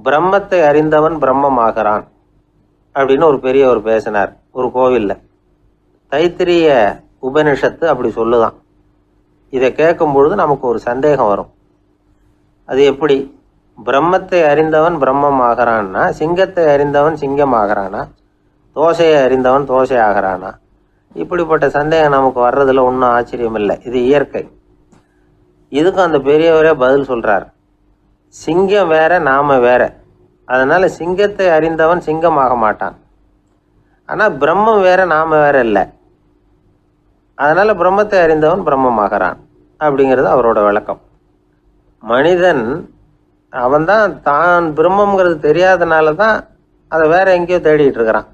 பிரம்மத்தை அறிந்தவன் பிரம்மமாகிறான் அப்படின்னு ஒரு பெரியவர் பேசினார் ஒரு கோவிலில். தைத்திரிய உபனிஷத்து அப்படி சொல்லுதான். இதை கேட்கும் பொழுது நமக்கு ஒரு சந்தேகம் வரும். அது எப்படி? பிரம்மத்தை அறிந்தவன் பிரம்மம் ஆகிறான்னா, சிங்கத்தை அறிந்தவன் சிங்கம் ஆகிறானா, தோசையை அறிந்தவன் தோசை ஆகிறானா? இப்படிப்பட்ட சந்தேகம் நமக்கு வர்றதுல ஒன்றும் ஆச்சரியம் இல்லை. இது இயற்கை. இதுக்கும் அந்த பெரியவரே பதில் சொல்றார். சிங்கம் வேற, நாம வேற. அதனால சிங்கத்தை அறிந்தவன் சிங்கம் ஆக மாட்டான். ஆனால் பிரம்மம் வேற, நாம வேற இல்லை. அதனால பிரம்மத்தை அறிந்தவன் பிரம்மமாகிறான் அப்படிங்கிறது அவரோட விளக்கம். மனிதன் அவன்தான் தான் பிரம்மங்கிறது தெரியாதனால தான் அதை வேற எங்கேயோ தேடிட்டு இருக்கிறான்.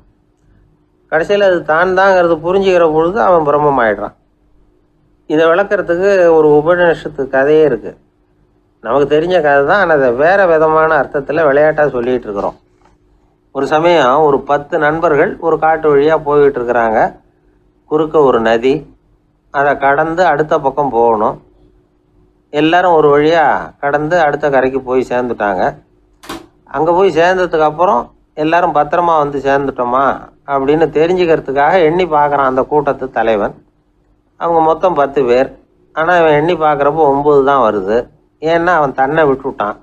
கடைசியில் அது தான் தாங்கிறது புரிஞ்சுக்கிற பொழுது அவன் பிரம்மம் ஆயிடுறான். இதை விளக்கிறதுக்கு ஒரு உபநிஷத்து கதையே இருக்கு. நமக்கு தெரிஞ்ச கதை தான், ஆனால் அதை வேற விதமான அர்த்தத்தில் விளையாட்டாக சொல்லிகிட்டு இருக்கிறோம். ஒரு சமயம் ஒரு 10 நண்பர்கள் ஒரு காட்டு வழியாக போய்கிட்டு இருக்கிறாங்க. குறுக்க ஒரு நதி, அதை கடந்து அடுத்த பக்கம் போகணும். எல்லாரும் ஒரு வழியாக கடந்து அடுத்த கரைக்கு போய் சேர்ந்துட்டாங்க. அங்கே போய் சேர்ந்ததுக்கு அப்புறம் எல்லாரும் பத்திரமா வந்து சேர்ந்துட்டோமா அப்படின்னு தெரிஞ்சுக்கிறதுக்காக எண்ணி பார்க்குறான் அந்த கூட்டத்து தலைவன். அவங்க மொத்தம் 10 பேர். ஆனால் அவன் எண்ணி பார்க்குறப்போ 9 தான் வருது. ஏன்னா அவன் தன்னை விட்டுவிட்டான்.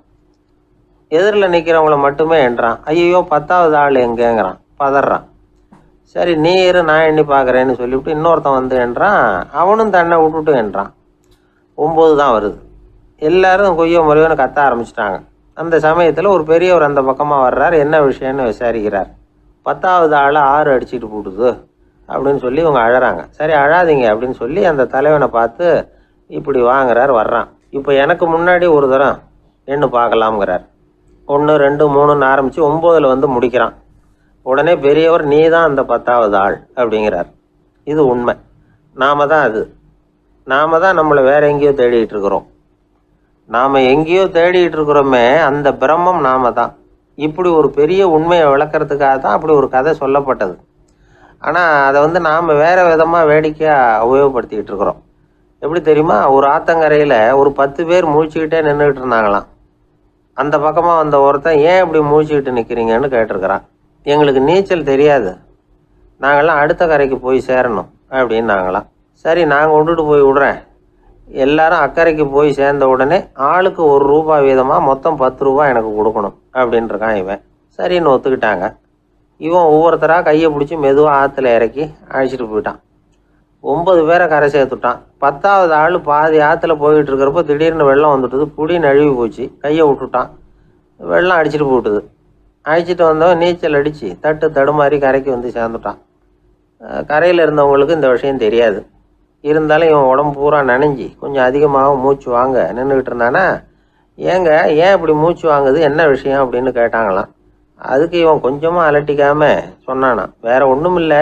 எதிரில் நிற்கிறவங்கள மட்டுமே எண்ணுறான். ஐயோ 10வது ஆள் எங்கேங்கிறான், பதறான். சரி நீ இரு, நான் எண்ணி பார்க்குறேன்னு சொல்லிவிட்டு இன்னொருத்தன் வந்து எண்ணுறான். அவனும் தன்னை விட்டுட்டு எண்ணுறான். 9 தான் வருது. எல்லாரும் கொய்யோ முறையோன்னு கத்த ஆரம்பிச்சிட்டாங்க. அந்த சமயத்தில் ஒரு பெரியவர் அந்த பக்கமாக வர்றார். என்ன விஷயம்னு விசாரிக்கிறார். 10வது ஆள் 6 அடிச்சுட்டு போட்டுது அப்படின்னு சொல்லி இவங்க அழறாங்க. சரி அழாதீங்க அப்படின்னு சொல்லி அந்த தலைவனை பார்த்து இப்படி வாங்குறார். வர்றான். இப்போ எனக்கு முன்னாடி ஒரு தரம் எண்ணு பார்க்கலாம்ங்கிறார். 1 2 3ன்னு ஆரம்பித்து 9ல் வந்து முடிக்கிறான். உடனே பெரியவர் நீ தான் அந்த 10வது ஆள் அப்படிங்கிறார். இது உண்மை. நாம தான் அது. நாம தான் நம்மளை வேற எங்கேயோ தேடிட்டு இருக்கிறோம். நாம் எங்கேயோ தேடிட்டு இருக்கிறோமே, அந்த பிரம்மம் நாம தான். இப்படி ஒரு பெரிய உண்மையை விளக்கிறதுக்காக தான் அப்படி ஒரு கதை சொல்லப்பட்டது. ஆனால் அதை வந்து நாம் வேற விதமாக வேடிக்கையாக உபயோகப்படுத்திக்கிட்டு இருக்கிறோம். எப்படி தெரியுமா? ஒரு ஆத்தங்கரையில் ஒரு 10 பேர் முழிச்சுக்கிட்டே நின்றுக்கிட்டு இருந்தாங்களாம். அந்த பக்கமாக வந்த ஒருத்தன் ஏன் இப்படி முழிச்சுக்கிட்டு நிற்கிறீங்கன்னு கேட்டிருக்கிறான். எங்களுக்கு நீச்சல் தெரியாது, நாங்கள்லாம் அடுத்த கரைக்கு போய் சேரணும் அப்படின்னு நாங்களாம். சரி நாங்கள் விட்டுட்டு போய் விடுறேன். எல்லாரும் அக்கறைக்கு போய் சேர்ந்த உடனே ஆளுக்கு ₹1 வீதமாக மொத்தம் ₹10 எனக்கு கொடுக்கணும் அப்படின்ட்டுருக்கான் இவன். சரின்னு ஒத்துக்கிட்டாங்க. இவன் ஒவ்வொருத்தராக கையை பிடிச்சி மெதுவாக ஆற்றுல இறக்கி அழைச்சிட்டு போயிட்டான். 9 பேரை கரை சேர்த்துட்டான். 10வது ஆள் பாதி ஆற்றுல போயிட்டு இருக்கிறப்போ திடீர்னு வெள்ளம் வந்துட்டுது. புடி நழுவி போச்சு. கையை விட்டுட்டான். வெள்ளம் அடிச்சுட்டு போட்டுது. அழைச்சிட்டு வந்தவன் நீச்சல் அடித்து தடுமாறி கரைக்கு வந்து சேர்ந்துட்டான். கரையில் இருந்தவங்களுக்கு இந்த விஷயம் தெரியாது. இருந்தாலும் இவன் உடம்பு பூரா நனைஞ்சி கொஞ்சம் அதிகமாக மூச்சு வாங்க நின்றுக்கிட்டு இருந்தானா, ஏங்க ஏன் இப்படி மூச்சு வாங்குது, என்ன விஷயம் அப்படின்னு கேட்டாங்களாம். அதுக்கு இவன் கொஞ்சமாக அலட்டிக்காமல் சொன்னானா, வேற ஒன்றும் இல்லை,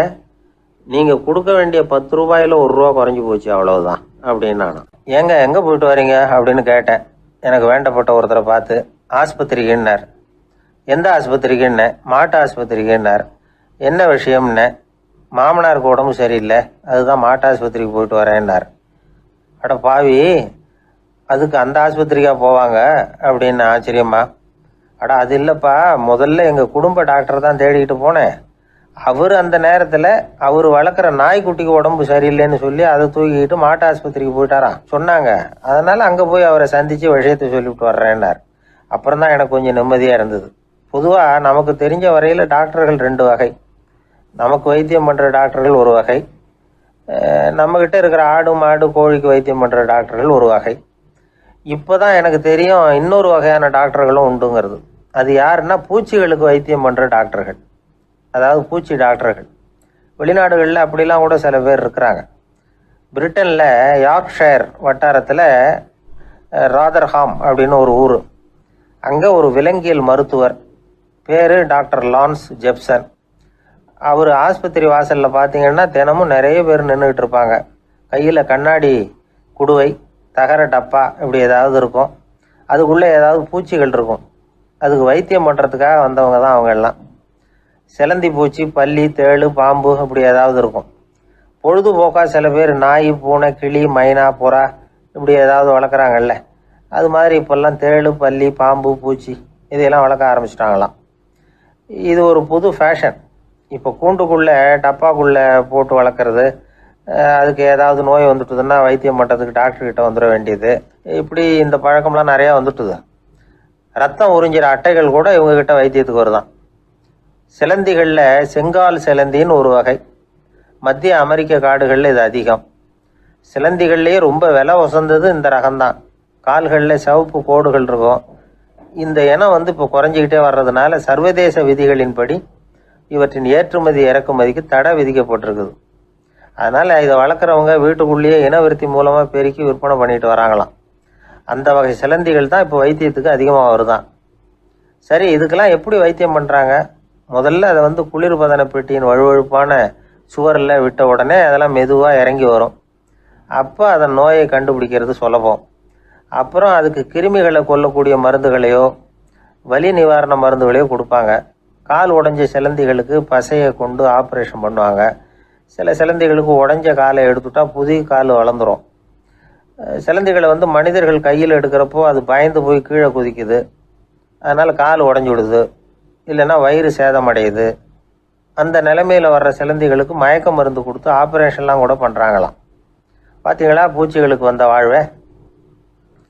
நீங்கள் கொடுக்க வேண்டிய ₹10ல் ₹1 குறைஞ்சி போச்சு அவ்வளவுதான் அப்படின்னானா. ஏங்க எங்கே போயிட்டு வரீங்க அப்படின்னு கேட்டேன். எனக்கு வேண்டப்பட்ட ஒருத்தரை பார்த்து. ஆஸ்பத்திரிக்குன்னார். எந்த ஆஸ்பத்திரிக்குன்னே? மாட்டு ஆஸ்பத்திரிக்குன்னார். என்ன விஷயம்னே? மாமனாருக்கு உடம்பு சரியில்லை, அதுதான் மாட்டு ஆஸ்பத்திரிக்கு போயிட்டு வரேன்னார். அட பாவி, அதுக்கு அந்த ஆஸ்பத்திரிக்கா போவாங்க அப்படின்னு ஆச்சரியமா. அட அது இல்லைப்பா, முதல்ல எங்கள் குடும்ப டாக்டர் தான் தேடிக்கிட்டு போனேன். அவர் அந்த நேரத்தில் அவர் வளர்க்குற நாய்க்குட்டிக்கு உடம்பு சரியில்லைன்னு சொல்லி அதை தூக்கிக்கிட்டு மாட்டு ஆஸ்பத்திரிக்கு போயிட்டாராம் சொன்னாங்க. அதனால் அங்கே போய் அவரை சந்தித்து விஷயத்தை சொல்லிவிட்டு வர்றேன்னார். அப்புறம் தான் எனக்கு கொஞ்சம் நிம்மதியாக இருந்தது. பொதுவாக நமக்கு தெரிஞ்ச வரையில் டாக்டர்கள் 2 வகை. நமக்கு வைத்தியம் பண்ணுற டாக்டர்கள் ஒரு வகை, நம்மக்கிட்ட இருக்கிற ஆடு மாடு கோழிக்கு வைத்தியம் பண்ணுற டாக்டர்கள் ஒரு வகை. இப்போ தான் எனக்கு தெரியும் இன்னொரு வகையான டாக்டர்களும் உண்டுங்கிறது. அது யாருன்னா பூச்சிகளுக்கு வைத்தியம் பண்ணுற டாக்டர்கள், அதாவது பூச்சி டாக்டர்கள். வெளிநாடுகளில் அப்படிலாம் கூட சில பேர் இருக்கிறாங்க. பிரிட்டனில் யார்க்ஷயர் வட்டாரத்தில் ராதர்ஹாம் அப்படின்னு ஒரு ஊர். அங்கே ஒரு விலங்கியல் மருத்துவர் பேர் டாக்டர் லான்ஸ் ஜெப்சன். அவர் ஆஸ்பத்திரி வாசலில் பார்த்தீங்கன்னா தினமும் நிறைய பேர் நின்றுக்கிட்டு இருப்பாங்க. கையில் கண்ணாடி குடுவை, தகர டப்பா இப்படி ஏதாவது இருக்கும். அதுக்குள்ளே ஏதாவது பூச்சிகள் இருக்கும். அதுக்கு வைத்தியம் பண்ணுறதுக்காக வந்தவங்க தான் அவங்க எல்லாம். சிலந்தி பூச்சி, பல்லி, தேளு, பாம்பு இப்படி ஏதாவது இருக்கும். பொழுதுபோக்காக சில பேர் நாய், பூனை, கிளி, மைனா, புறா இப்படி ஏதாவது வளர்க்குறாங்கல்ல, அது மாதிரி இப்போல்லாம் தேளு, பல்லி, பாம்பு, பூச்சி இதையெல்லாம் வளர்க்க ஆரம்பிச்சிட்டாங்களாம். இது ஒரு புது ஃபேஷன். இப்போ கூண்டுக்குள்ளே டப்பாக்குள்ளே போட்டு வளர்க்குறது, அதுக்கு ஏதாவது நோய் வந்துட்டுதுன்னா வைத்தியம் பண்ணுறதுக்கு டாக்டர்கிட்ட வந்துட வேண்டியது, இப்படி இந்த பழக்கம்லாம் நிறையா வந்துட்டுது. ரத்தம் உறிஞ்சிற அட்டைகள் கூட இவங்ககிட்ட வைத்தியத்துக்கு வருதான். சிலந்திகளில் செங்கால் சிலந்தின்னு ஒரு வகை. மத்திய அமெரிக்க காடுகளில் இது அதிகம். சிலந்திகள்லேயே ரொம்ப விலை உசந்தது இந்த ரகம்தான். கால்களில் சிவப்பு கோடுகள் இருக்கும். இந்த இனம் இப்போ குறைஞ்சிக்கிட்டே வர்றதுனால சர்வதேச விதிகளின்படி இவற்றின் ஏற்றுமதி இறக்குமதிக்கு தடை விதிக்கப்பட்டிருக்குது. அதனால் இதை வளர்க்குறவங்க வீட்டுக்குள்ளேயே இனவிருத்தி மூலமாக பெருக்கி விற்பனை பண்ணிட்டு வராங்களாம். அந்த வகை சிலந்திகள் தான் இப்போ வைத்தியத்துக்கு அதிகமாக வருதான். சரி, இதுக்கெல்லாம் எப்படி வைத்தியம் பண்ணுறாங்க? முதல்ல அதை குளிர்பதன பெட்டியின் வழுவழுப்பான சுவரில் விட்ட உடனே அதெல்லாம் மெதுவாக இறங்கி வரும். அப்போ அதன் நோயை கண்டுபிடிக்கிறது சுலபம். அப்புறம் அதுக்கு கிருமிகளை கொல்லக்கூடிய மருந்துகளையோ வலி நிவாரண மருந்துகளையோ கொடுப்பாங்க. கால் உடைஞ்ச சிலந்திகளுக்கு பசையை கொண்டு ஆப்ரேஷன் பண்ணுவாங்க. சில சிலந்திகளுக்கு உடைஞ்ச காலை எடுத்துட்டா புதிய கால் வளர்ந்துடும். சிலந்திகளை மனிதர்கள் கையில் எடுக்கிறப்போ அது பயந்து போய் கீழே குதிக்குது. அதனால் கால் உடஞ்சி விடுது, இல்லைன்னா வயிறு சேதமடையுது. அந்த நிலைமையில் வர்ற சிலந்திகளுக்கு மயக்க மருந்து கொடுத்து ஆப்ரேஷன்லாம் கூட பண்ணுறாங்களாம். பார்த்தீங்களா பூச்சிகளுக்கு வந்த வாழ்வை?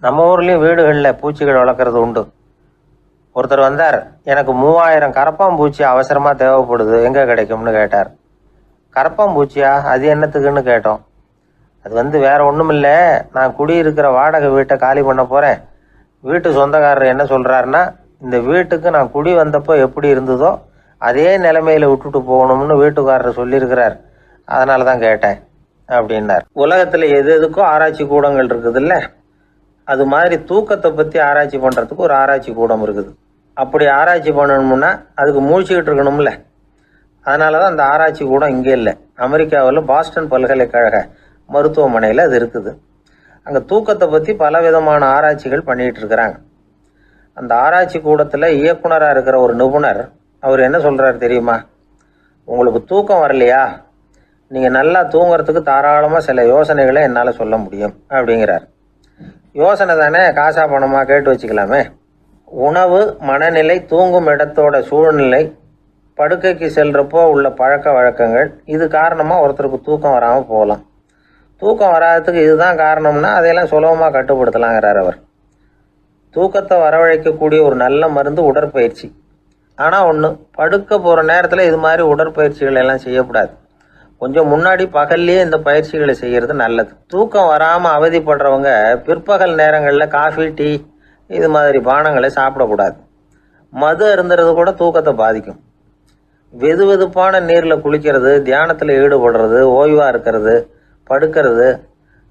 நம்ம ஊர்லேயும் வீடுகளில் பூச்சிகள் வளர்க்குறது உண்டு. ஒருத்தர் வந்தார், எனக்கு 3000 கரப்பாம்பூச்சி அவசரமாக தேவைப்படுது, எங்கே கிடைக்கும்னு கேட்டார். கரப்பாம்பூச்சியா? அது என்னத்துக்குன்னு கேட்டோம். அது வேறு ஒன்றும் இல்லை, நான் குடியிருக்கிற வாடகை வீட்டை காலி பண்ண போகிறேன். வீட்டு சொந்தக்காரர் என்ன சொல்கிறாருன்னா, இந்த வீட்டுக்கு நான் குடி வந்தப்போ எப்படி இருந்ததோ அதே நிலைமையில் விட்டுட்டு போகணும்னு வீட்டுக்காரர் சொல்லியிருக்கிறார், அதனால தான் கேட்டேன் அப்படின்னார். உலகத்தில் எது எதுக்கும் ஆராய்ச்சி கூடங்கள் இருக்குதுல்ல, அது மாதிரி தூக்கத்தை பற்றி ஆராய்ச்சி பண்ணுறதுக்கு ஒரு ஆராய்ச்சி கூடம் இருக்குது. அப்படி ஆராய்ச்சி பண்ணணும்னா அதுக்கு மூழ்கிக்கிட்டு இருக்கணும்ல. அதனால தான் அந்த ஆராய்ச்சி கூடம் இங்கே இல்லை. அமெரிக்காவில் பாஸ்டன் பல்கலைக்கழக மருத்துவமனையில் அது இருக்குது. அங்கே தூக்கத்தை பற்றி பலவிதமான ஆராய்ச்சிகள் பண்ணிகிட்டு இருக்கிறாங்க. அந்த ஆராய்ச்சி கூடத்தில் இயக்குனராக இருக்கிற ஒரு நிபுணர், அவர் என்ன சொல்கிறாரு தெரியுமா? உங்களுக்கு தூக்கம் வரலையா, நீங்கள் நல்லா தூங்குறதுக்கு தாராளமாக சில யோசனைகளை என்னால் சொல்ல முடியும் அப்படிங்கிறார். யோசனை தானே, காசா பணமாக கேட்டு வச்சுக்கலாமே. உணவு, மனநிலை, தூங்கும் இடத்தோட சூழ்நிலை, படுக்கைக்கு செல்றப்போ உள்ள பழக்க வழக்கங்கள், இது காரணமாக ஒருத்தருக்கு தூக்கம் வராமல் போகலாம். தூக்கம் வராததுக்கு இதுதான் காரணம்னா அதையெல்லாம் சுலபமாக கட்டுப்படுத்தலாங்கிறார் அவர். தூக்கத்தை வரவழைக்கக்கூடிய ஒரு நல்ல மருந்து உடற்பயிற்சி. ஆனால் ஒன்று, படுக்க போகிற நேரத்தில் இது மாதிரி உடற்பயிற்சிகள் எல்லாம் செய்யக்கூடாது. கொஞ்சம் முன்னாடி பகல்லையே இந்த பயிற்சிகளை செய்கிறது நல்லது. தூக்கம் வராமல் அவதிப்படுறவங்க பிற்பகல் நேரங்களில் காஃபி, டீ இது மாதிரி பானங்களை சாப்பிடக்கூடாது. மது அருந்துறது கூட தூக்கத்தை பாதிக்கும். வெது வெதுப்பான நீரில் குளிக்கிறது, தியானத்தில் ஈடுபடுறது, ஓய்வாக இருக்கிறது, படுக்கிறது,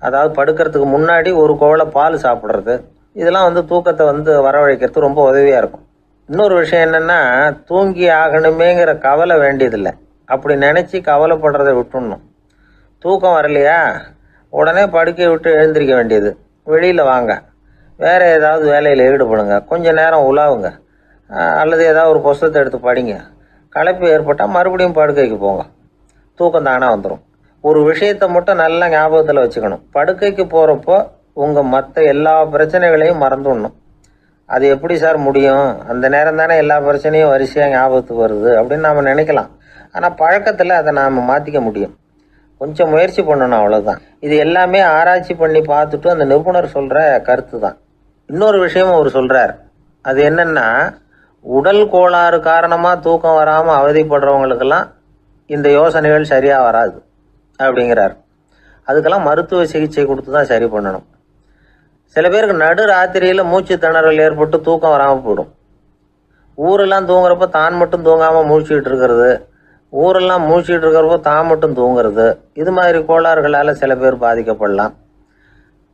அதாவது படுக்கிறதுக்கு முன்னாடி ஒரு குவளை பால் சாப்பிட்றது, இதெல்லாம் தூக்கத்தை வரவழைக்கிறது ரொம்ப உதவியாக இருக்கும். இன்னொரு விஷயம் என்னென்னா, தூங்கி ஆகணுமேங்கிற கவலை வேண்டியதில்லை. அப்படி நினச்சி கவலைப்படுறதை விட்டுடணும். தூக்கம் வரலையா, உடனே படுக்கையை விட்டு எழுந்திரிக்க வேண்டியது. வெளியில் வாங்க, வேறு ஏதாவது வேலையில் ஈடுபடுங்க, கொஞ்சம் நேரம் உலாவுங்க, அல்லது ஏதாவது ஒரு புஸ்தகத்தை எடுத்து படிங்க. களைப்பு ஏற்பட்டால் மறுபடியும் படுக்கைக்கு போங்க, தூக்கம் தானே வந்துடும். ஒரு விஷயத்தை மட்டும் நல்லா ஞாபகத்தில் வச்சுக்கணும். படுக்கைக்கு போகிறப்போ உங்கள் மற்ற எல்லா பிரச்சனைகளையும் மறந்துடணும். அது எப்படி சார் முடியும், அந்த நேரம் தானே எல்லா பிரச்சனையும் வரிசையாக ஞாபகத்துக்கு வருது அப்படின்னு நாம் நினைக்கலாம். ஆனால் பழக்கத்தில் அதை நாம் மாற்றிக்க முடியும். கொஞ்சம் முயற்சி பண்ணணும், அவ்வளோதான். இது எல்லாமே ஆராய்ச்சி பண்ணி பார்த்துட்டு அந்த நிபுணர் சொல்கிற கருத்து தான். இன்னொரு விஷயமும் அவர் சொல்கிறார். அது என்னென்னா, உடல் கோளாறு காரணமாக தூக்கம் வராமல் அவதிப்படுறவங்களுக்கெல்லாம் இந்த யோசனைகள் சரியாக வராது அப்படிங்கிறார். அதுக்கெல்லாம் மருத்துவ சிகிச்சை கொடுத்து தான் சரி பண்ணணும். சில பேருக்கு நடு ராத்திரியில் மூச்சு திணறல் ஏற்பட்டு தூக்கம் வராமல் போயிடும். ஊரெல்லாம் தூங்குறப்ப தான் மட்டும் தூங்காமல் மூழ்கிட்டு இருக்கிறது, ஊரெல்லாம் மூழ்கிட்டு இருக்கிறப்போ தான் மட்டும் தூங்குறது, இது மாதிரி கோளாறுகளால் சில பேர் பாதிக்கப்படலாம்.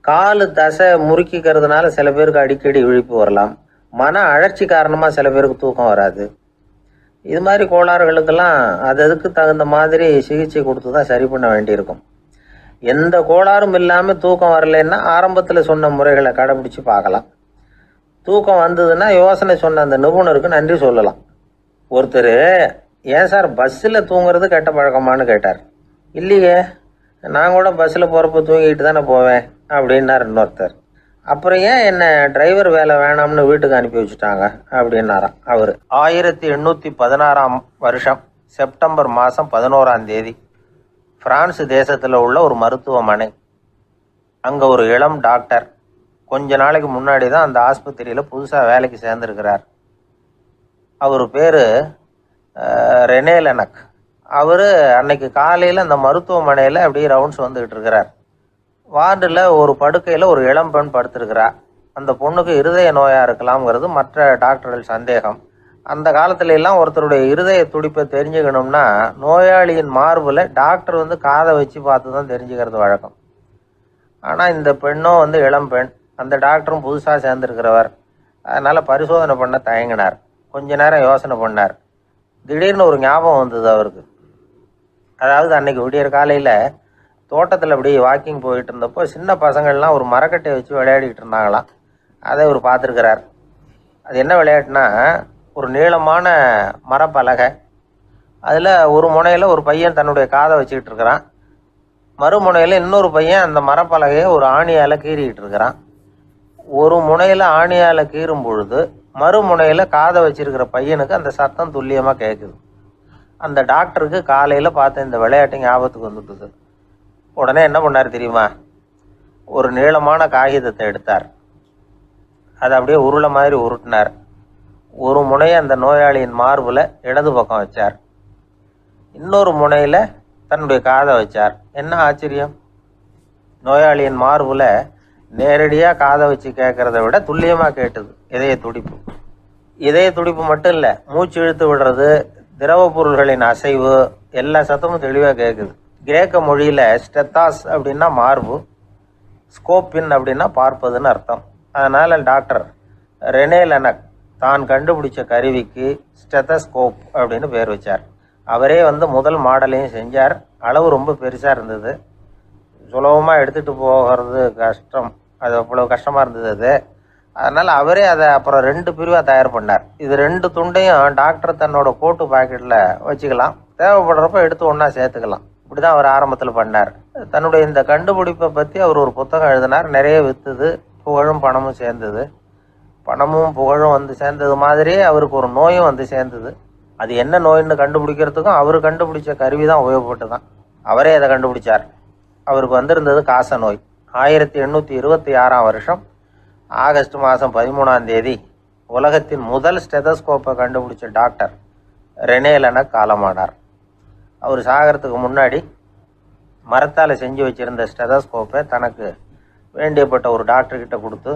காலு தசை முறுக்கிக்கிறதுனால சில பேருக்கு அடிக்கடி விழிப்பு வரலாம். மன அழற்சி காரணமாக சில பேருக்கு தூக்கம் வராது. இது மாதிரி கோளாறுகளுக்கெல்லாம் அதுக்கு தகுந்த மாதிரி சிகிச்சை கொடுத்து தான் சரி பண்ண வேண்டியிருக்கும். எந்த கோளாறும் இல்லாமல் தூக்கம் வரலைன்னா ஆரம்பத்தில் சொன்ன முறைகளை கடைபிடிச்சு பார்க்கலாம். தூக்கம் வந்ததுன்னா யோசனை சொன்ன அந்த நிபுணருக்கு நன்றி சொல்லலாம். ஒருத்தர், ஏன் சார் பஸ்ஸில் தூங்குறது கெட்ட பழக்கமானு கேட்டார். இல்லையே, நான் கூட பஸ்ஸில் போகிறப்ப தூங்கிட்டு தானே போவேன் அப்படின்னார் இன்னொருத்தர். அப்புறம் ஏன் என்ன டிரைவர் வேலை வேணாம்னு வீட்டுக்கு அனுப்பி வச்சுட்டாங்க அப்படின்னாராம் அவர். 1816 வருஷம் செப்டம்பர் மாதம் 11ஆம் தேதி பிரான்ஸ் தேசத்தில் உள்ள ஒரு மருத்துவமனை. அங்கே ஒரு இளம் டாக்டர் கொஞ்ச நாளைக்கு முன்னாடி தான் அந்த ஆஸ்பத்திரியில் புதுசாக வேலைக்கு சேர்ந்துருக்கிறார். அவர் பேர் ரெனே லெனக். அவர் அன்னைக்கு காலையில் அந்த மருத்துவமனையில் அப்படியே ரவுண்ட்ஸ் வந்துக்கிட்டு இருக்கிறார். வார்டில் ஒரு படுக்கையில் ஒரு இளம் பெண் படுத்திருக்கிறா. அந்த பொண்ணுக்கு இருதய நோயாக இருக்கலாம்ங்கிறது மற்ற டாக்டர்கள் சந்தேகம். அந்த காலத்துல எல்லாம் ஒருத்தருடைய இருதய துடிப்பை தெரிஞ்சுக்கணும்னா நோயாளியின் மார்பில் டாக்டர் காதை வச்சு பார்த்து தான் தெரிஞ்சுக்கிறது வழக்கம். ஆனால் இந்த பெண்ணும் இளம் பெண், அந்த டாக்டரும் புதுசாக சேர்ந்துருக்கிறவர். அதனால் பரிசோதனை பண்ண தயங்கினார். கொஞ்ச நேரம் யோசனை பண்ணார். திடீர்னு ஒரு ஞாபகம் வந்தது அவருக்கு. அதாவது அன்னைக்கு விடியற் காலையில் தோட்டத்தில் அப்படியே வாக்கிங் போயிட்டு இருந்தப்போ சின்ன பசங்கள்லாம் ஒரு மரக்கட்டையை வச்சு விளையாடிக்கிட்டு இருந்தாங்களாம். அதை இவர் பார்த்துருக்கிறார். அது என்ன விளையாட்டுனா, ஒரு நீளமான மரப்பலகை, அதில் ஒரு முனையில் ஒரு பையன் தன்னுடைய காதை வச்சுக்கிட்டு இருக்கிறான், மறுமுனையில் இன்னொரு பையன் அந்த மரப்பலகையை ஒரு ஆணியால் கீறிக்கிட்டு இருக்கிறான். ஒரு முனையில் ஆணியால் கீறும் பொழுது மறுமுனையில் காதை வச்சிருக்கிற பையனுக்கு அந்த சத்தம் துல்லியமாக கேட்குது. அந்த டாக்டருக்கு காலையில் பார்த்த இந்த விளையாட்டு ஞாபகத்துக்கு வந்துட்டுது. உடனே என்ன பண்ணார் தெரியுமா? ஒரு நீளமான காகிதத்தை எடுத்தார். அதை அப்படியே உருளை மாதிரி உருட்டினார். ஒரு முனையை அந்த நோயாளியின் மார்பில் இடது பக்கம் வச்சார், இன்னொரு முனையில் தன்னுடைய காதை வச்சார். என்ன ஆச்சரியம்! நோயாளியின் மார்பில் நேரடியாக காதை வச்சு கேட்குறத விட துல்லியமாக கேட்டது இதய துடிப்பு. இதய துடிப்பு மட்டும் இல்லை, மூச்சு இழுத்து விடுறது, திரவ பொருள்களின் அசைவு, எல்லா சத்தமும் தெளிவாக கேட்குது. கிரேக்க மொழியில் ஸ்டெத்தாஸ் அப்படின்னா மார்பு, ஸ்கோப்பின் அப்படின்னா பார்ப்பதுன்னு அர்த்தம். அதனால் டாக்டர் ரெனே லெனக் தான் கண்டுபிடிச்ச கருவிக்கு ஸ்டெத்தஸ்கோப் அப்படின்னு பேர் வச்சார். அவரே முதல் மாடலையும் செஞ்சார். அளவு ரொம்ப பெருசாக இருந்தது, சுலபமாக எடுத்துகிட்டு போகிறது கஷ்டம், அது அவ்வளோ கஷ்டமாக இருந்தது அது. அதனால் அவரே அதை அப்புறம் 2 பிரிவாக தயார் பண்ணார். இது 2 துண்டையும் டாக்டர் தன்னோட கோட்டு பாக்கெட்டில் வச்சுக்கலாம், தேவைப்படுறப்ப எடுத்து ஒன்றா சேர்த்துக்கலாம். இப்படி தான் அவர் ஆரம்பத்தில் பண்ணார். தன்னுடைய இந்த கண்டுபிடிப்பை பற்றி அவர் ஒரு புத்தகம் எழுதினார். நிறைய விற்றுது, புகழும் பணமும் சேர்ந்தது. பணமும் புகழும் சேர்ந்தது மாதிரியே அவருக்கு ஒரு நோயும் சேர்ந்தது. அது என்ன நோயின்னு கண்டுபிடிக்கிறதுக்கும் அவர் கண்டுபிடிச்ச கருவி தான் உபயோகப்பட்டு தான். அவரே அதை கண்டுபிடிச்சார். அவருக்கு வந்திருந்தது காச நோய். 1826 வருஷம் ஆகஸ்ட் மாதம் 13ஆம் தேதி உலகத்தின் முதல் ஸ்டெதஸ்கோப்பை கண்டுபிடிச்ச டாக்டர் ரெனே லெனக் காலமானார். அவர் சாகிறதுக்கு முன்னாடி மரத்தால் செஞ்சு வச்சுருந்த ஸ்டெதஸ்கோப்பை தனக்கு வேண்டியப்பட்ட ஒரு டாக்டர்கிட்ட கொடுத்து,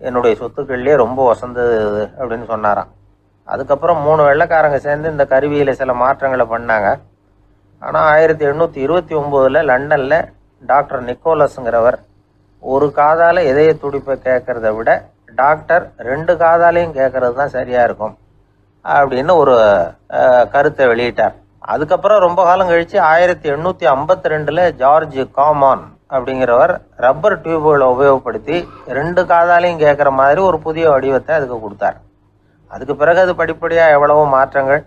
என்னுடைய சொத்துக்கள்லேயே ரொம்ப வசந்தது அப்படின்னு சொன்னாராம். அதுக்கப்புறம் 3 வெள்ளைக்காரங்க சேர்ந்து இந்த கருவியில் சில மாற்றங்களை பண்ணாங்க. ஆனால் 1829 லண்டனில் டாக்டர் நிக்கோலஸுங்கிறவர் ஒரு காதால் இதய துடிப்பை கேட்குறத விட டாக்டர் 2 காதாலையும் கேட்கறது தான் சரியாக இருக்கும் அப்படின்னு ஒரு கருத்தை வெளியிட்டார். அதுக்கப்புறம் ரொம்ப காலம் கழித்து 1852 ஜார்ஜ் காமான் அப்படிங்கிறவர் ரப்பர் டியூப்களை உபயோகப்படுத்தி 2 காதாலையும் கேட்குற மாதிரி ஒரு புதிய வடிவத்தை அதுக்கு கொடுத்தார். அதுக்கு பிறகு அது படிப்படியாக எவ்வளவோ மாற்றங்கள்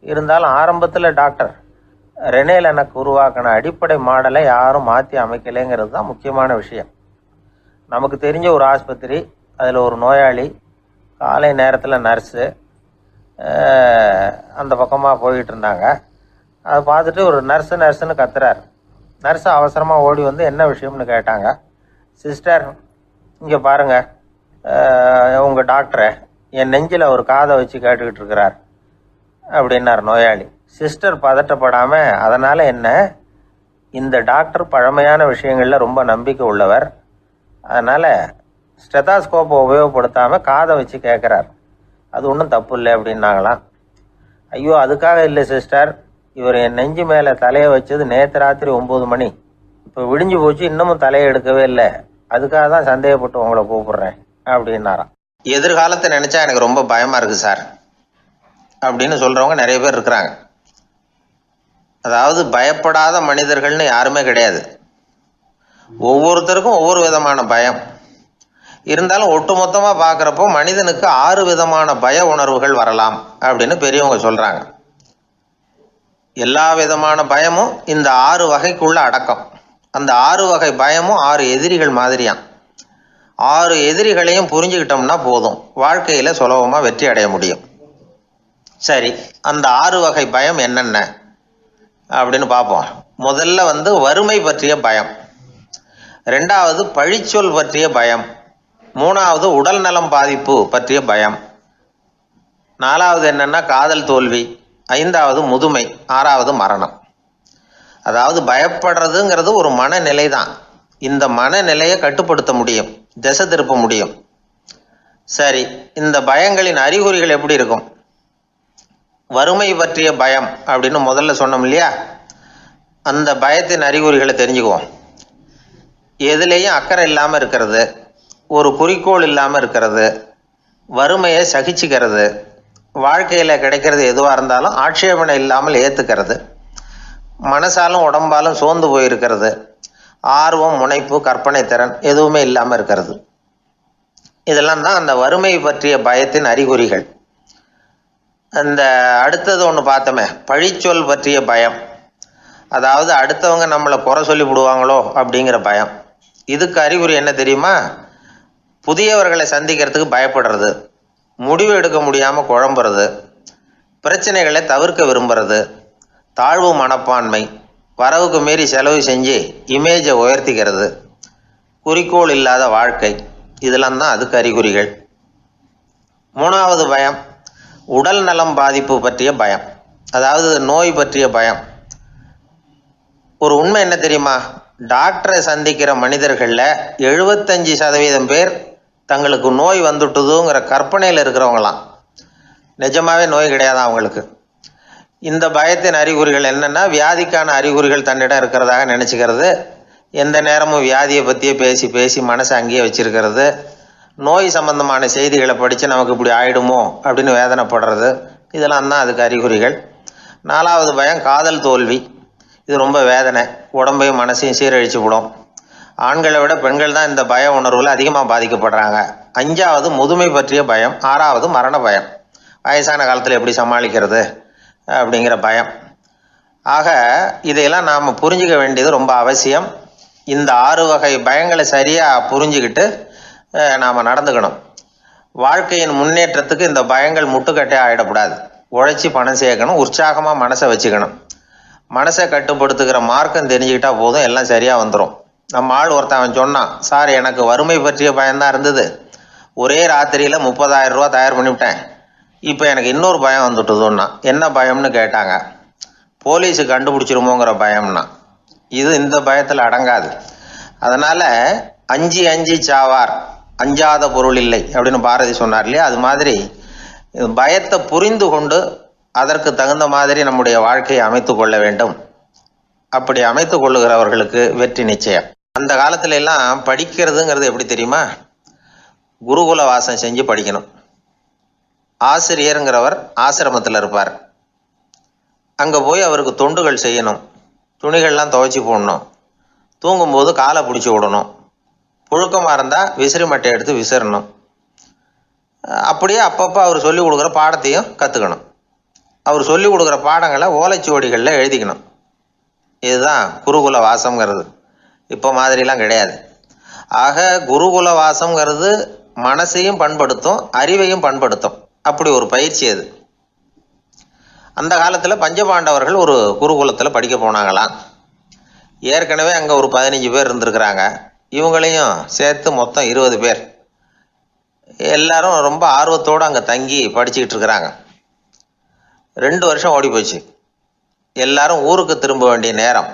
இருந்தாலும் ஆரம்பத்தில் டாக்டர் ரெனே லெனக் உருவாக்கின அடிப்படை மாடலை யாரும் மாற்றி அமைக்கலைங்கிறது தான் முக்கியமான விஷயம். நமக்கு தெரிஞ்ச ஒரு ஆஸ்பத்திரி, அதில் ஒரு நோயாளி, காலை நேரத்தில் நர்ஸு அந்த பக்கமாக போயிட்டு இருந்தாங்க. அதை பார்த்துட்டு ஒரு நர்ஸுன்னு கத்துறார். நர்ஸு அவசரமாக ஓடி என்ன விஷயம்னு கேட்டாங்க. சிஸ்டர், இங்கே பாருங்கள், உங்கள் டாக்டரை என் நெஞ்சில் ஒரு காதை வச்சு கேட்டுக்கிட்டு இருக்கிறார் அப்படின்னார் நோயாளி. சிஸ்டர் பதட்டப்படாமல், அதனால் என்ன, இந்த டாக்டர் பழமையான விஷயங்களில் ரொம்ப நம்பிக்கை உள்ளவர், அதனால் ஸ்டெதாஸ்கோப்பை உபயோகப்படுத்தாமல் காதை வச்சு கேட்குறார், அது ஒன்றும் தப்பு இல்லை அப்படின்னாங்களாம். ஐயோ, அதுக்காக இல்லை சிஸ்டர், இவர் என் நெஞ்சு மேலே தலையை வச்சது நேற்று ராத்திரி 9 மணி, இப்போ விடிஞ்சு போச்சு, இன்னமும் தலையை எடுக்கவே இல்லை, அதுக்காக தான் சந்தேகப்பட்டு உங்களை கூப்பிடுறேன் அப்படின்னாராம். எதிர்காலத்தை நினச்சா எனக்கு ரொம்ப பயமாக இருக்குது சார் அப்படின்னு சொல்கிறவங்க நிறைய பேர் இருக்கிறாங்க. அதாவது பயப்படாத மனிதர்கள்னு யாருமே கிடையாது. ஒவ்வொருத்தருக்கும் ஒவ்வொரு விதமான பயம் இருந்தாலும் ஒட்டுமொத்தமாக பார்க்குறப்போ மனிதனுக்கு 6 விதமான பய உணர்வுகள் வரலாம் அப்படின்னு பெரியவங்க சொல்கிறாங்க. எல்லா விதமான பயமும் இந்த 6 வகைக்குள்ள அடக்கம். அந்த 6 வகை பயமும் 6 எதிரிகள் மாதிரியாம். 6 எதிரிகளையும் புரிஞ்சுக்கிட்டோம்னா போதும், வாழ்க்கையில் சுலபமாக வெற்றி அடைய முடியும். சரி, அந்த 6 வகை பயம் என்னென்ன அப்படின்னு பார்ப்போம். முதல்ல வறுமை பற்றிய பயம், 2வது பழிச்சொல் பற்றிய பயம், 3வது உடல் நலம் பாதிப்பு பற்றிய பயம், 4வது என்னன்னா காதல் தோல்வி, 5வது முதுமை, 6வது மரணம். அதாவது பயப்படுறதுங்கிறது ஒரு மனநிலை தான். இந்த மனநிலையை கட்டுப்படுத்த முடியும், திசை திருப்ப முடியும். சரி, இந்த பயங்களின் அறிகுறிகள் எப்படி இருக்கும்? வறுமை பற்றிய பயம் அப்படின்னு முதல்ல சொன்னோம் இல்லையா, அந்த பயத்தின் அறிகுறிகளை தெரிஞ்சுக்குவோம். எதுலேயும் அக்கறை இல்லாமல் இருக்கிறது, ஒரு குறிக்கோள் இல்லாமல் இருக்கிறது, வறுமையை சகிச்சுக்கிறது, வாழ்க்கையில் கிடைக்கிறது எதுவாக இருந்தாலும் ஆட்சேபனை இல்லாமல் ஏற்றுக்கிறது, மனசாலும் உடம்பாலும் சோர்ந்து போயிருக்கிறது, ஆர்வம், முனைப்பு, கற்பனை திறன் எதுவுமே இல்லாமல் இருக்கிறது. இதெல்லாம் தான் அந்த வறுமை பற்றிய பயத்தின் அறிகுறிகள். அந்த அடுத்தது ஒன்று பார்த்தோமே, பழிச்சொல் பற்றிய பயம். அதாவது அடுத்தவங்க நம்மளை குறை சொல்லி விடுவாங்களோ அப்படிங்கிற பயம். இதுக்கு அறிகுறி என்ன தெரியுமா? புதியவர்களை சந்திக்கிறதுக்கு பயப்படுறது, முடிவு எடுக்க முடியாமல் குழம்புறது, பிரச்சனைகளை தவிர்க்க விரும்புறது, தாழ்வு மனப்பான்மை, வரவுக்கு மீறி செலவு செஞ்சு இமேஜை உயர்த்திக்கிறது, குறிக்கோள் இல்லாத வாழ்க்கை, இதெல்லாம் தான் அதுக்கு அறிகுறிகள். 3வது பயம் உடல் நலம் பாதிப்பு பற்றிய பயம், அதாவது நோய் பற்றிய பயம். ஒரு உண்மை என்ன தெரியுமா? டாக்டரை சந்திக்கிற மனிதர்களில் 75% பேர் தங்களுக்கு நோய் வந்துட்டுதுங்கிற கற்பனையில் இருக்கிறவங்களாம். நிஜமாவே நோய் கிடையாது அவங்களுக்கு. இந்த பயத்தின் அறிகுறிகள் என்னென்னா, வியாதிக்கான அறிகுறிகள் தன்னிடம் இருக்கிறதாக நினச்சிக்கிறது, எந்த நேரமும் வியாதியை பற்றியே பேசி பேசி மனசை அங்கேயே வச்சிருக்கிறது, நோய் சம்பந்தமான செய்திகளை படித்து நமக்கு இப்படி ஆயிடுமோ அப்படின்னு வேதனைப்படுறது, இதெல்லாம் தான் அதுக்கு அறிகுறிகள். 4வது பயம் காதல் தோல்வி. இது ரொம்ப வேதனை, உடம்பையும் மனசையும் சீரழிச்சு விடும். ஆண்களை விட பெண்கள் தான் இந்த பய உணர்வில் அதிகமாக பாதிக்கப்படுறாங்க. 5வது முதுமை பற்றிய பயம். 6வது மரண பயம், வயசான காலத்தில் எப்படி சமாளிக்கிறது அப்படிங்கிற பயம். ஆக இதையெல்லாம் நாம் புரிஞ்சிக்க வேண்டியது ரொம்ப அவசியம். இந்த 6 வகை பயங்களை சரியாக புரிஞ்சுக்கிட்டு நாம் நடந்துக்கணும். வாழ்க்கையின் முன்னேற்றத்துக்கு இந்த பயங்கள் முட்டுக்கட்டே ஆகிடக்கூடாது. உழைச்சி பணம் சேர்க்கணும், உற்சாகமாக மனசை வச்சுக்கணும். மனசை கட்டுப்படுத்துகிற மார்க்கம் தெரிஞ்சுக்கிட்டா போதும், எல்லாம் சரியாக வந்துடும். நம்ம ஆள் ஒருத்தன் சொன்னான், சார் எனக்கு வறுமை பற்றிய பயம்தான் இருந்தது, ஒரே ராத்திரியில் 30,000 ரூபா தயார் பண்ணிவிட்டேன், இப்போ எனக்கு இன்னொரு பயம் வந்துட்டுதுன்னா. என்ன பயம்னு கேட்டாங்க. போலீஸு கண்டுபிடிச்சிருமோங்கிற பயம்னா. இது இந்த பயத்தில் அடங்காது. அதனால் அஞ்சி அஞ்சி சாவார், அஞ்சாத பொருள் இல்லை அப்படின்னு பாரதி சொன்னார் இல்லையா, அது மாதிரி பயத்தை புரிந்து கொண்டு அதற்கு தகுந்த மாதிரி நம்முடைய வாழ்க்கையை அமைத்து கொள்ள வேண்டும். அப்படி அமைத்து கொள்ளுகிறவர்களுக்கு வெற்றி நிச்சயம். அந்த காலத்துல எல்லாம் படிக்கிறதுங்கிறது எப்படி தெரியுமா? குருகுல வாசம் செஞ்சு படிக்கணும். ஆசிரியருங்கிறவர் ஆசிரமத்தில் இருப்பார். அங்கே போய் அவருக்கு தொண்டுகள் செய்யணும், துணிகள்லாம் துவைச்சி போடணும், தூங்கும்போது காலை பிடிச்சி விடணும், புழுக்கமாக இருந்தால் விசிறி மட்டை எடுத்து விசிறணும். அப்படியே அப்பப்போ அவர் சொல்லிக் கொடுக்குற பாடத்தையும் கற்றுக்கணும். அவர் சொல்லிக் கொடுக்குற பாடங்களை ஓலைச்சுவடிகளில் எழுதிக்கணும். இதுதான் குருகுல வாசம்ங்கிறது. இப்போ மாதிரிலாம் கிடையாது. ஆக குருகுல வாசம்ங்கிறது மனசையும் பண்படுத்தும், அறிவையும் பண்படுத்தும். அப்படி ஒரு பயிற்சி அது. அந்த காலத்தில் பஞ்சபாண்டவர்கள் ஒரு குருகுலத்தில் படிக்க போனாங்களாம். ஏற்கனவே அங்கே ஒரு 15 பேர் இருந்திருக்கிறாங்க. இவங்களையும் சேர்த்து மொத்தம் 20 பேர். எல்லாரும் ரொம்ப ஆர்வத்தோடு அங்கே தங்கி படிச்சுக்கிட்டு இருக்கிறாங்க. 2 வருஷம் ஓடி போச்சு. எல்லாரும் ஊருக்கு திரும்ப வேண்டிய நேரம்.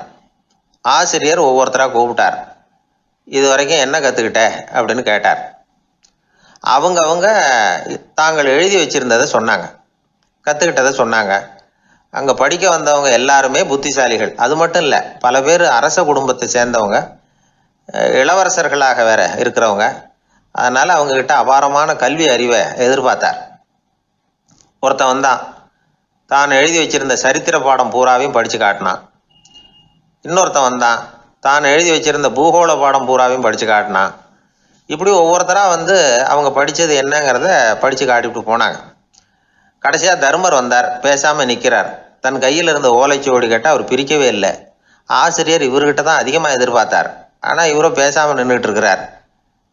ஆசிரியர் ஒவ்வொருத்தராக கூப்பிட்டார். இது வரைக்கும் என்ன கற்றுக்கிட்ட அப்படின்னு கேட்டார். அவங்க தாங்கள் எழுதி வச்சுருந்ததை சொன்னாங்க, கற்றுக்கிட்டதை சொன்னாங்க. அங்கே படிக்க வந்தவங்க எல்லாருமே புத்திசாலிகள். அது மட்டும் இல்லை, பல பேர் அரச குடும்பத்தை சேர்ந்தவங்க, இளவரசர்களாக வேற இருக்கிறவங்க. அதனால் அவங்கக்கிட்ட அபாரமான கல்வி அறிவை எதிர்பார்த்தார். ஒருத்தன் வந்தான், தான் எழுதி வச்சிருந்த சரித்திர பாடம் பூராவையும் படித்து காட்டினான். இன்னொருத்தன் வந்தான், தான் எழுதி வச்சிருந்த பூகோள பாடம் பூராவையும் படித்து காட்டினான். இப்படி ஒவ்வொருத்தராக அவங்க படித்தது என்னங்கிறத படித்து காட்டிவிட்டு போனாங்க. கடைசியாக தர்மர் வந்தார், பேசாமல் நிற்கிறார். தன் கையில் இருந்த ஓலைச்சுவடி கேட்டால் அவர் பிரிக்கவே இல்லை. ஆசிரியர் இவர்கிட்ட தான் அதிகமாக எதிர்பார்த்தார். ஆனால் இவரும் பேசாமல் நின்றுட்டு இருக்கிறார்.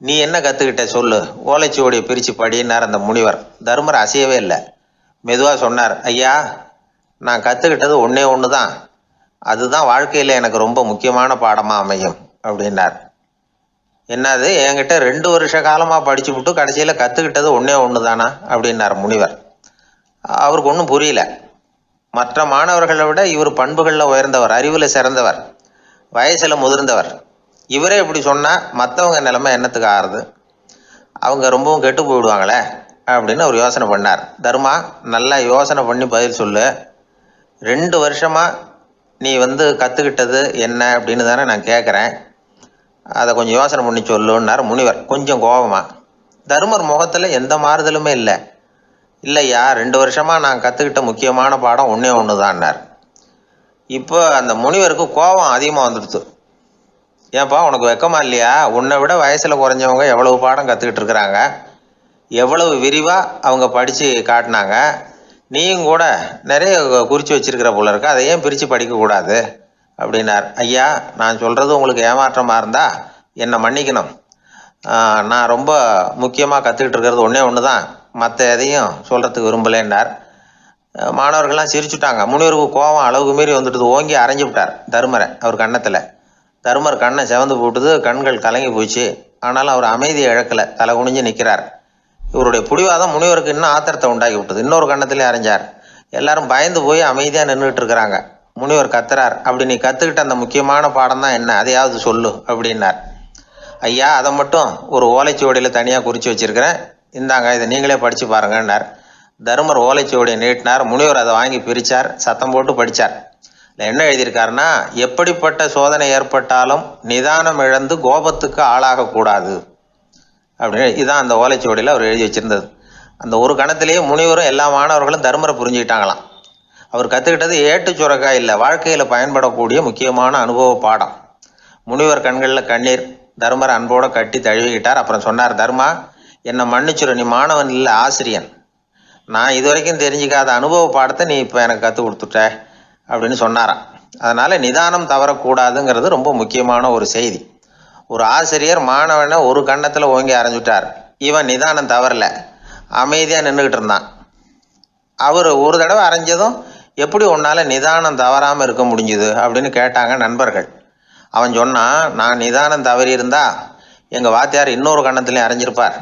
நீ என்ன கற்றுக்கிட்ட சொல்லு, ஓலைச்சுவடியை பிரித்து படினார் அந்த முனிவர். தருமர் அசையவே இல்லை. மெதுவாக சொன்னார், ஐயா, நான் கற்றுக்கிட்டது ஒன்றே ஒன்று தான். அதுதான் வாழ்க்கையில் எனக்கு ரொம்ப முக்கியமான பாடமாக அமையும் அப்படின்னார். என்னது, என்கிட்ட 2 வருஷ காலமாக படிச்சு விட்டு கடைசியில் கற்றுக்கிட்டது ஒன்றே ஒன்று தானா அப்படின்னார் முனிவர். அவருக்கு ஒன்றும் புரியல. மற்ற மாணவர்களை விட இவர் பண்புகளில் உயர்ந்தவர், அறிவில் சிறந்தவர், வயசில் முதிர்ந்தவர். இவரே இப்படி சொன்னால் மற்றவங்க நிலைமை என்னத்துக்கு ஆறுது? அவங்க ரொம்பவும் கெட்டு போயிடுவாங்களே அப்படின்னு அவர் யோசனை பண்ணார். தர்மா, நல்லா யோசனை பண்ணி பதில் சொல்லு. 2 வருஷமாக நீ கற்றுக்கிட்டது என்ன அப்படின்னு தானே நான் கேட்குறேன். அதை கொஞ்சம் யோசனை பண்ணி சொல்லுன்னார் முனிவர் கொஞ்சம் கோபமாக. தருமர் முகத்தில் எந்த மாறுதலுமே இல்லை. இல்லையா, 2 வருஷமாக நான் கற்றுக்கிட்ட முக்கியமான பாடம் ஒன்றே ஒன்று தான்னார். இப்போ அந்த முனிவருக்கு கோபம் அதிகமாக வந்துடுச்சு. ஏன்பா, உனக்கு வெக்கமா இல்லையா? உன்னை விட வயசில் குறைஞ்சவங்க எவ்வளவு பாடம் கற்றுக்கிட்டு இருக்கிறாங்க, எவ்வளவு விரிவாக அவங்க படித்து காட்டினாங்க. நீயும் கூட நிறைய குறித்து வச்சிருக்கிற போல இருக்கு, அதை ஏன் பிரித்து படிக்கக்கூடாது அப்படின்னார். ஐயா, நான் சொல்கிறது உங்களுக்கு ஏமாற்றமாக இருந்தால் என்னை மன்னிக்கணும். நான் ரொம்ப முக்கியமாக கற்றுக்கிட்டு இருக்கிறது ஒன்றே ஒன்று தான், மற்ற எதையும் சொல்கிறதுக்கு விரும்பலைன்னார். மாணவர்கள்லாம் சிரிச்சுட்டாங்க. முனிவருக்கு கோபம் அளவுக்கு மீறி வந்துட்டு ஓங்கி அரைஞ்சு விட்டார் தருமரை அவர் கன்னத்தில். தருமர் கண்ணை செவந்து போட்டுது, கண்கள் கலங்கி போச்சு. ஆனாலும் அவர் அமைதியை இழக்கலை, தலை குனிஞ்சு நிற்கிறார். இவருடைய புடிவாதம் முனிவருக்கு இன்னும் ஆத்திரத்தை உண்டாக்கி விட்டது. இன்னொரு கண்ணத்திலே அரைஞ்சார். எல்லாரும் பயந்து போய் அமைதியாக நின்றுட்டு இருக்கிறாங்க. முனிவர் கத்துறார், அப்படி நீ கற்றுக்கிட்ட அந்த முக்கியமான பாடம் தான் என்ன, அதையாவது சொல்லு அப்படின்னார். ஐயா, அதை மட்டும் ஒரு ஓலைச்சுவடியில் தனியாக குறித்து வச்சிருக்கிறேன், இந்தாங்க, இதை நீங்களே படித்து பாருங்கன்னார். தருமர் ஓலைச்சுவடியை நீட்டினார். முனிவர் அதை வாங்கி பிரித்தார், சத்தம் போட்டு படித்தார். என்ன எழுதியிருக்காருன்னா, எப்படிப்பட்ட சோதனை ஏற்பட்டாலும் நிதானம் இழந்து கோபத்துக்கு ஆளாகக்கூடாது அப்படின்னு. இதுதான் அந்த ஓலைச்சுவடியில் அவர் எழுதி வச்சிருந்தது. அந்த ஒரு கணத்திலேயே முனிவரும் எல்லா மாணவர்களும் தர்மரை புரிஞ்சுக்கிட்டாங்களாம். அவர் கற்றுக்கிட்டது ஏட்டு சுரக்காய் இல்லை, வாழ்க்கையில் பயன்படக்கூடிய முக்கியமான அனுபவ பாடம். முனிவர் கண்களில் கண்ணீர். தர்மரை அன்போடு கட்டி தழுவிக்கிட்டார். அப்புறம் சொன்னார், தர்மா, என்னை மன்னிச்சுரு, நீ மாணவன் இல்லை, ஆசிரியன். நான் இது வரைக்கும் தெரிஞ்சிக்காத அனுபவ பாடத்தை நீ இப்போ எனக்கு கற்றுக் கொடுத்துட்ட அப்படின்னு சொன்னாராம். அதனால நிதானம் தவறக்கூடாதுங்கிறது ரொம்ப முக்கியமான ஒரு செய்தி. ஒரு ஆசிரியர் மாணவனை ஒரு கன்னத்தில் ஓங்கி அரைஞ்சுட்டார். இவன் நிதானம் தவறல, அமைதியாக நின்றுக்கிட்டு இருந்தான். அவர் ஒரு தடவை அரைஞ்சதும் எப்படி உன்னால் நிதானம் தவறாமல் இருக்க முடிஞ்சுது அப்படின்னு கேட்டாங்க நண்பர்கள். அவன் சொன்னான், நான் நிதானம் தவறி இருந்தா எங்கள் வாத்தியார் இன்னொரு கன்னத்துலேயும் அரைஞ்சிருப்பார்,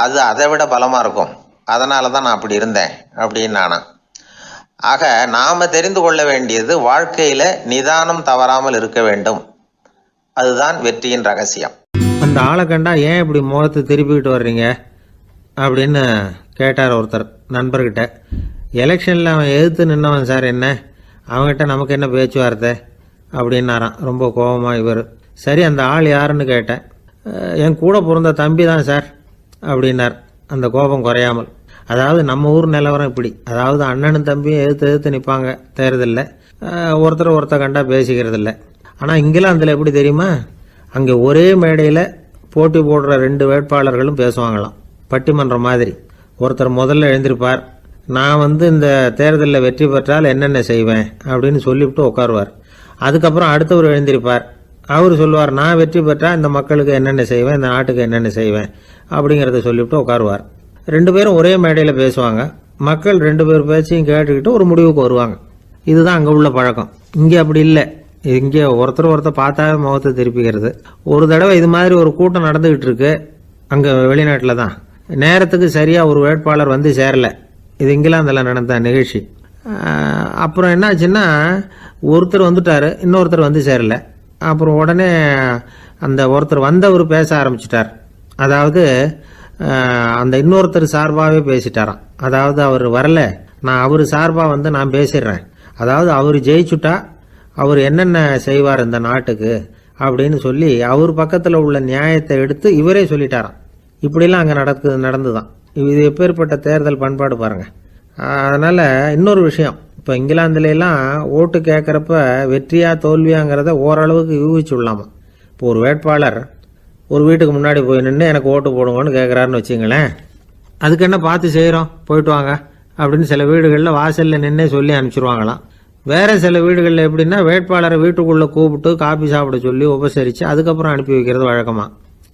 அது அதை விட பலமாக இருக்கும், அதனால தான் நான் அப்படி இருந்தேன் அப்படின்னு நானா. ஆக நாம தெரிந்து கொள்ள வேண்டியது, வாழ்க்கையில நிதானம் தவறாமல் இருக்க வேண்டும். அதுதான் வெற்றியின் ரகசியம். அந்த ஆளை கண்டா ஏன் இப்படி முகத்தை திருப்பிக்கிட்டு வர்றீங்க அப்படின்னு கேட்டார் ஒருத்தர் நண்பர்கிட்ட. எலெக்ஷனில் அவன் எதிர்த்து நின்னவன் சார், என்ன அவங்ககிட்ட நமக்கு என்ன பேச்சுவார்த்தை அப்படின்னாராம் ரொம்ப கோபமாக இவர். சரி, அந்த ஆள் யாருன்னு கேட்டேன். என் கூட பிறந்த தம்பி தான் சார் அப்படின்னார் அந்த கோபம் குறையாமல். அதாவது நம்ம ஊர் நிலவரம் இப்படி, அதாவது அண்ணனும் தம்பியும் எதிர்த்து நிற்பாங்க தேர்தலில், ஒருத்தர் கண்டா பேசிக்கிறது இல்லை. ஆனால் இங்கிலாந்தில் எப்படி தெரியுமா, அங்கே ஒரே மேடையில் போட்டி போடுற 2 வேட்பாளர்களும் பேசுவாங்களாம், பட்டிமன்றம் மாதிரி. ஒருத்தர் முதல்ல எழுந்திருப்பார், நான் இந்த தேர்தலில் வெற்றி பெற்றால் என்னென்ன செய்வேன் அப்படின்னு சொல்லிவிட்டு உட்காருவார். அதுக்கப்புறம் அடுத்தவர் எழுந்திருப்பார், அவர் சொல்லுவார், நான் வெற்றி பெற்றால் இந்த மக்களுக்கு என்னென்ன செய்வேன், இந்த நாட்டுக்கு என்னென்ன செய்வேன் அப்படிங்கிறத சொல்லிவிட்டு உட்காருவார். 2 பேரும் ஒரே மேடையில் பேசுவாங்க. மக்கள் 2 பேர் பேச்சையும் கேட்டுக்கிட்டு ஒரு முடிவுக்கு வருவாங்க. இதுதான் அங்கே உள்ள பழக்கம். இங்கே அப்படி இல்லை. இங்கே ஒருத்தர் பார்த்தாவே முகத்தை திருப்பிக்கிறது. ஒரு தடவை இது மாதிரி ஒரு கூட்டம் நடந்துகிட்டு இருக்கு அங்கே வெளிநாட்டில் தான். நேரத்துக்கு சரியாக ஒரு வேட்பாளர் சேரல. இது இங்கிலாந்தில் நடந்த நிகழ்ச்சி. அப்புறம் என்னாச்சுன்னா, ஒருத்தர் வந்துட்டாரு, இன்னொருத்தர் சேரல. அப்புறம் உடனே அந்த ஒருத்தர் வந்தவர் பேச ஆரம்பிச்சிட்டார். அதாவது அந்த இன்னொருத்தர் சார்பாகவே பேசிட்டாராம். அதாவது அவர் வரல, நான் அவர் சார்பாக நான் பேசிடுறேன், அதாவது அவர் ஜெயிச்சுட்டா அவர் என்னென்ன செய்வார் இந்த நாட்டுக்கு அப்படின்னு சொல்லி அவர் பக்கத்தில் உள்ள நியாயத்தை எடுத்து இவரே சொல்லிட்டாராம். இப்படிலாம் அங்கே நடந்துதான். இது எப்பேற்பட்ட தேர்தல் பண்பாடு பாருங்க. அதனால இன்னொரு விஷயம், இப்போ இங்கிலாந்துலாம் ஓட்டு கேட்குறப்ப வெற்றியா தோல்வியாங்கிறத ஓரளவுக்கு யூகிச்சு விடலாமா. இப்போ ஒரு வேட்பாளர் ஒரு வீட்டுக்கு முன்னாடி போய் நின்று எனக்கு ஓட்டு போடுங்கன்னு கேட்குறாருன்னு வச்சுங்களேன், அதுக்கு என்ன பார்த்து செய்கிறோம், போயிட்டு வாங்க அப்படின்னு சில வீடுகளில் வாசலில் நின்னே சொல்லி அனுப்பிச்சிருவாங்களாம். வேற சில வீடுகளில் எப்படின்னா, வேட்பாளரை வீட்டுக்குள்ளே கூப்பிட்டு காபி சாப்பிட சொல்லி உபசரித்து அதுக்கப்புறம் அனுப்பி வைக்கிறது வழக்கமா.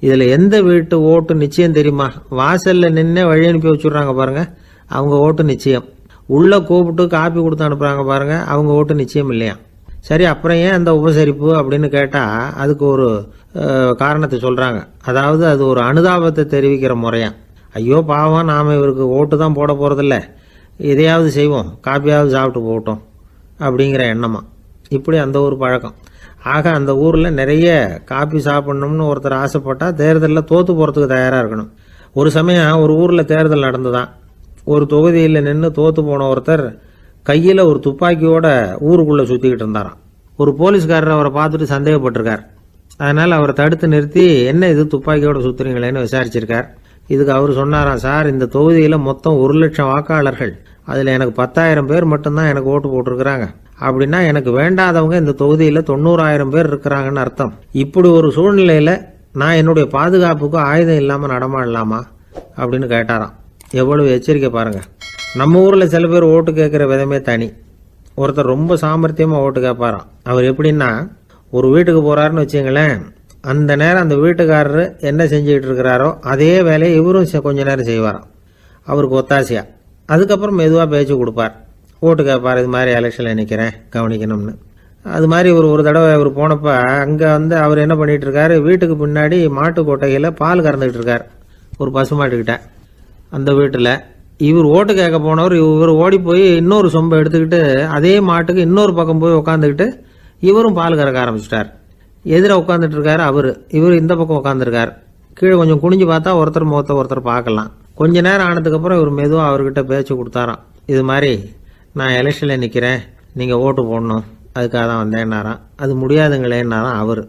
இதில் எந்த வீட்டு ஓட்டு நிச்சயம் தெரியுமா? வாசலில் நின்று வழி அனுப்பி வச்சுட்றாங்க பாருங்க, அவங்க ஓட்டு நிச்சயம். உள்ளே கூப்பிட்டு காப்பி கொடுத்து அனுப்புகிறாங்க பாருங்க, அவங்க ஓட்டு நிச்சயம் இல்லையா? சரி, அப்புறம் ஏன் அந்த உபசரிப்பு அப்படின்னு கேட்டால் அதுக்கு ஒரு காரணத்தை சொல்கிறாங்க. அதாவது அது ஒரு அனுதாபத்தை தெரிவிக்கிற முறையா. ஐயோ பாவம், நாம் இவருக்கு ஓட்டு தான் போட போகிறதில்ல, எதையாவது செய்வோம், காப்பியாவது சாப்பிட்டு போகட்டும் அப்படிங்கிற எண்ணமா. இப்படி அந்த ஒரு பழக்கம். ஆக அந்த ஊரில் நிறைய காப்பி சாப்பிட்ணும்னு ஒருத்தர் ஆசைப்பட்டால் தேர்தலில் தோற்று போகிறதுக்கு தயாராக இருக்கணும். ஒரு சமயம் ஒரு ஊரில் தேர்தல் நடந்துதான். ஒரு தொகுதியில் நின்று தோற்று போன ஒருத்தர் கையில் ஒரு துப்பாக்கியோட ஊருக்குள்ளே சுற்றிக்கிட்டு இருந்தாராம். ஒரு போலீஸ்காரர் அவரை பார்த்துட்டு சந்தேகப்பட்டிருக்கார். அதனால் அவரை தடுத்து நிறுத்தி, என்ன இது துப்பாக்கியோட சுற்றுறீங்களேன்னு விசாரிச்சிருக்கார். இதுக்கு அவர் சொன்னாராம், சார், இந்த தொகுதியில் மொத்தம் 1,00,000 வாக்காளர்கள், அதில் எனக்கு 10,000 பேர் மட்டும்தான் எனக்கு ஓட்டு போட்டிருக்கிறாங்க. அப்படின்னா எனக்கு வேண்டாதவங்க இந்த தொகுதியில் 90,000 பேர் இருக்கிறாங்கன்னு அர்த்தம். இப்படி ஒரு சூழ்நிலையில் நான் என்னுடைய பாதுகாப்புக்கு ஆயுதம் இல்லாமல் நடமாடலாமா அப்படின்னு கேட்டாராம். எவ்வளவு எச்சரிக்கை பாருங்க. நம்ம ஊரில் சில பேர் ஓட்டு கேட்குற விதமே தனி. ஒருத்தர் ரொம்ப சாமர்த்தியமாக ஓட்டு கேட்பாராம். அவர் எப்படின்னா, ஒரு வீட்டுக்கு போகிறாருன்னு வச்சுங்களேன், அந்த நேரம் அந்த வீட்டுக்காரரு என்ன செஞ்சுக்கிட்டு இருக்கிறாரோ அதே வேலையை இவரும் கொஞ்ச நேரம் செய்வாராம், அவருக்கு ஒத்தாசையா. அதுக்கப்புறம் மெதுவாக பேச்சு கொடுப்பார், ஓட்டு கேட்பார், இது மாதிரி எலெக்ஷனில் நிற்கிறேன் கவனிக்கணும்னு. அது மாதிரி ஒரு தடவை அவர் போனப்போ அங்கே அவர் என்ன பண்ணிகிட்டு இருக்காரு, வீட்டுக்கு பின்னாடி மாட்டு கொட்டையில் பால் கறந்துக்கிட்டு இருக்கார் ஒரு பசுமாட்டுக்கிட்ட. அந்த வீட்டில் இவர் ஓட்டு கேட்க போனவர் இவர் ஓடி போய் இன்னொரு சொம்பை எடுத்துக்கிட்டு அதே மாட்டுக்கு இன்னொரு பக்கம் போய் உட்காந்துக்கிட்டு இவரும் பால் கறக்க ஆரம்பிச்சிட்டார். எதிர உட்காந்துட்டு இருக்காரு இவர் இந்த பக்கம் உட்காந்துருக்கார். கீழே கொஞ்சம் குனிஞ்சு பார்த்தா ஒருத்தர் முகத்தை ஒருத்தர் பார்க்கலாம். கொஞ்ச நேரம் ஆனதுக்கப்புறம் இவர் மெதுவாக அவர்கிட்ட பேச்சு கொடுத்தாராம். இது மாதிரி நான் எலெக்ஷனில் நிற்கிறேன், நீங்கள் ஓட்டு போடணும், அதுக்காக தான் வந்தேன்னாராம். அது முடியாதுங்களேன்னாராம் அவர்.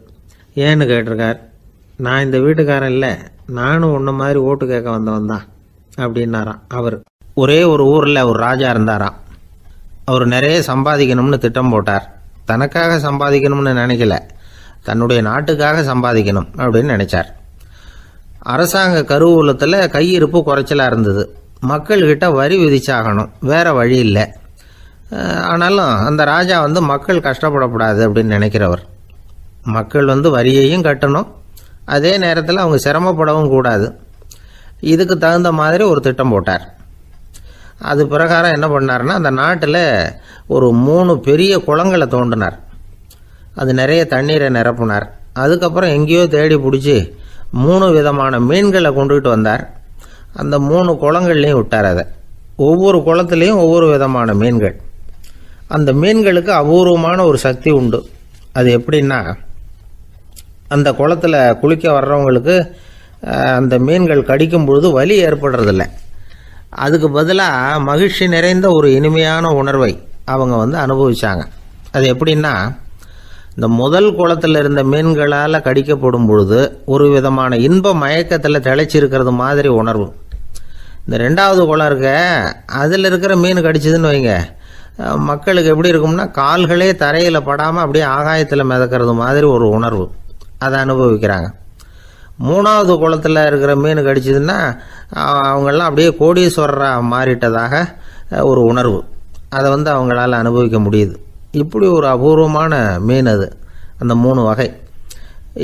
ஏன்னு கேட்டிருக்கார். நான் இந்த வீட்டுக்காரன் இல்லை, நானும் உன்ன மாதிரி ஓட்டு கேட்க வந்தவன் தான் அப்படின்னாராம் அவர். ஒரே ஒரு ஊரில் ஒரு ராஜா இருந்தாராம். அவர் நிறைய சம்பாதிக்கணும்னு திட்டம் போட்டார். தனக்காக சம்பாதிக்கணும்னு நினைக்கல, தன்னுடைய நாட்டுக்காக சம்பாதிக்கணும் அப்படின்னு நினைச்சார். அரசாங்க கருவூலத்தில் கையிருப்பு குறைச்சலாக இருந்தது. மக்கள்கிட்ட வரி விதிச்சாகணும், வேற வழி இல்லை. ஆனாலும் அந்த ராஜா மக்கள் கஷ்டப்படக்கூடாது அப்படின்னு நினைக்கிறவர். மக்கள் வரியையும் கட்டணும், அதே நேரத்தில் அவங்க சிரமப்படவும் கூடாது. இதுக்கு தகுந்த மாதிரி ஒரு திட்டம் போட்டார். அது பிரகாரம் என்ன பண்ணார்னா, அந்த நாட்டில் ஒரு 3 பெரிய குளங்களை தோண்டினார். அது நிறைய தண்ணீரை நிரப்புனார். அதுக்கப்புறம் எங்கேயோ தேடி பிடிச்சி 3 விதமான மீன்களை கொண்டுகிட்டு வந்தார். அந்த 3 குளங்கள்லையும் விட்டார். அதை ஒவ்வொரு குளத்துலேயும் ஒவ்வொரு விதமான மீன்கள். அந்த மீன்களுக்கு அபூர்வமான ஒரு சக்தி உண்டு. அது எப்படின்னா, அந்த குளத்தில் குளிக்க வர்றவங்களுக்கு அந்த மீன்கள் கடிக்கும் பொழுது வலி ஏற்படுறதில்ல. அதுக்கு பதிலாக மகிழ்ச்சி நிறைந்த ஒரு இனிமையான உணர்வை அவங்க அனுபவிச்சாங்க. அது எப்படின்னா, இந்த முதல் குளத்தில் இருந்த மீன்களால் கடிக்கப்படும் பொழுது ஒரு விதமான இன்ப மயக்கத்தில் திளைச்சிருக்கிறது மாதிரி உணர்வு. இந்த 2வது குளம் இருக்க, அதில் இருக்கிற மீன் கடிச்சதுன்னு வைங்க, மக்களுக்கு எப்படி இருக்கும்னா, கால்களே தரையில் படாமல் அப்படியே ஆகாயத்தில் மிதக்கிறது மாதிரி ஒரு உணர்வு, அதை அனுபவிக்கிறாங்க. 3வது குளத்தில் இருக்கிற மீன் கடிச்சதுன்னா அவங்கெல்லாம் அப்படியே கோடீஸ்வரராக மாறிட்டதாக ஒரு உணர்வு, அதை அவங்களால அனுபவிக்க முடியுது. இப்படி ஒரு அபூர்வமான மீன் அது, அந்த 3 வகை.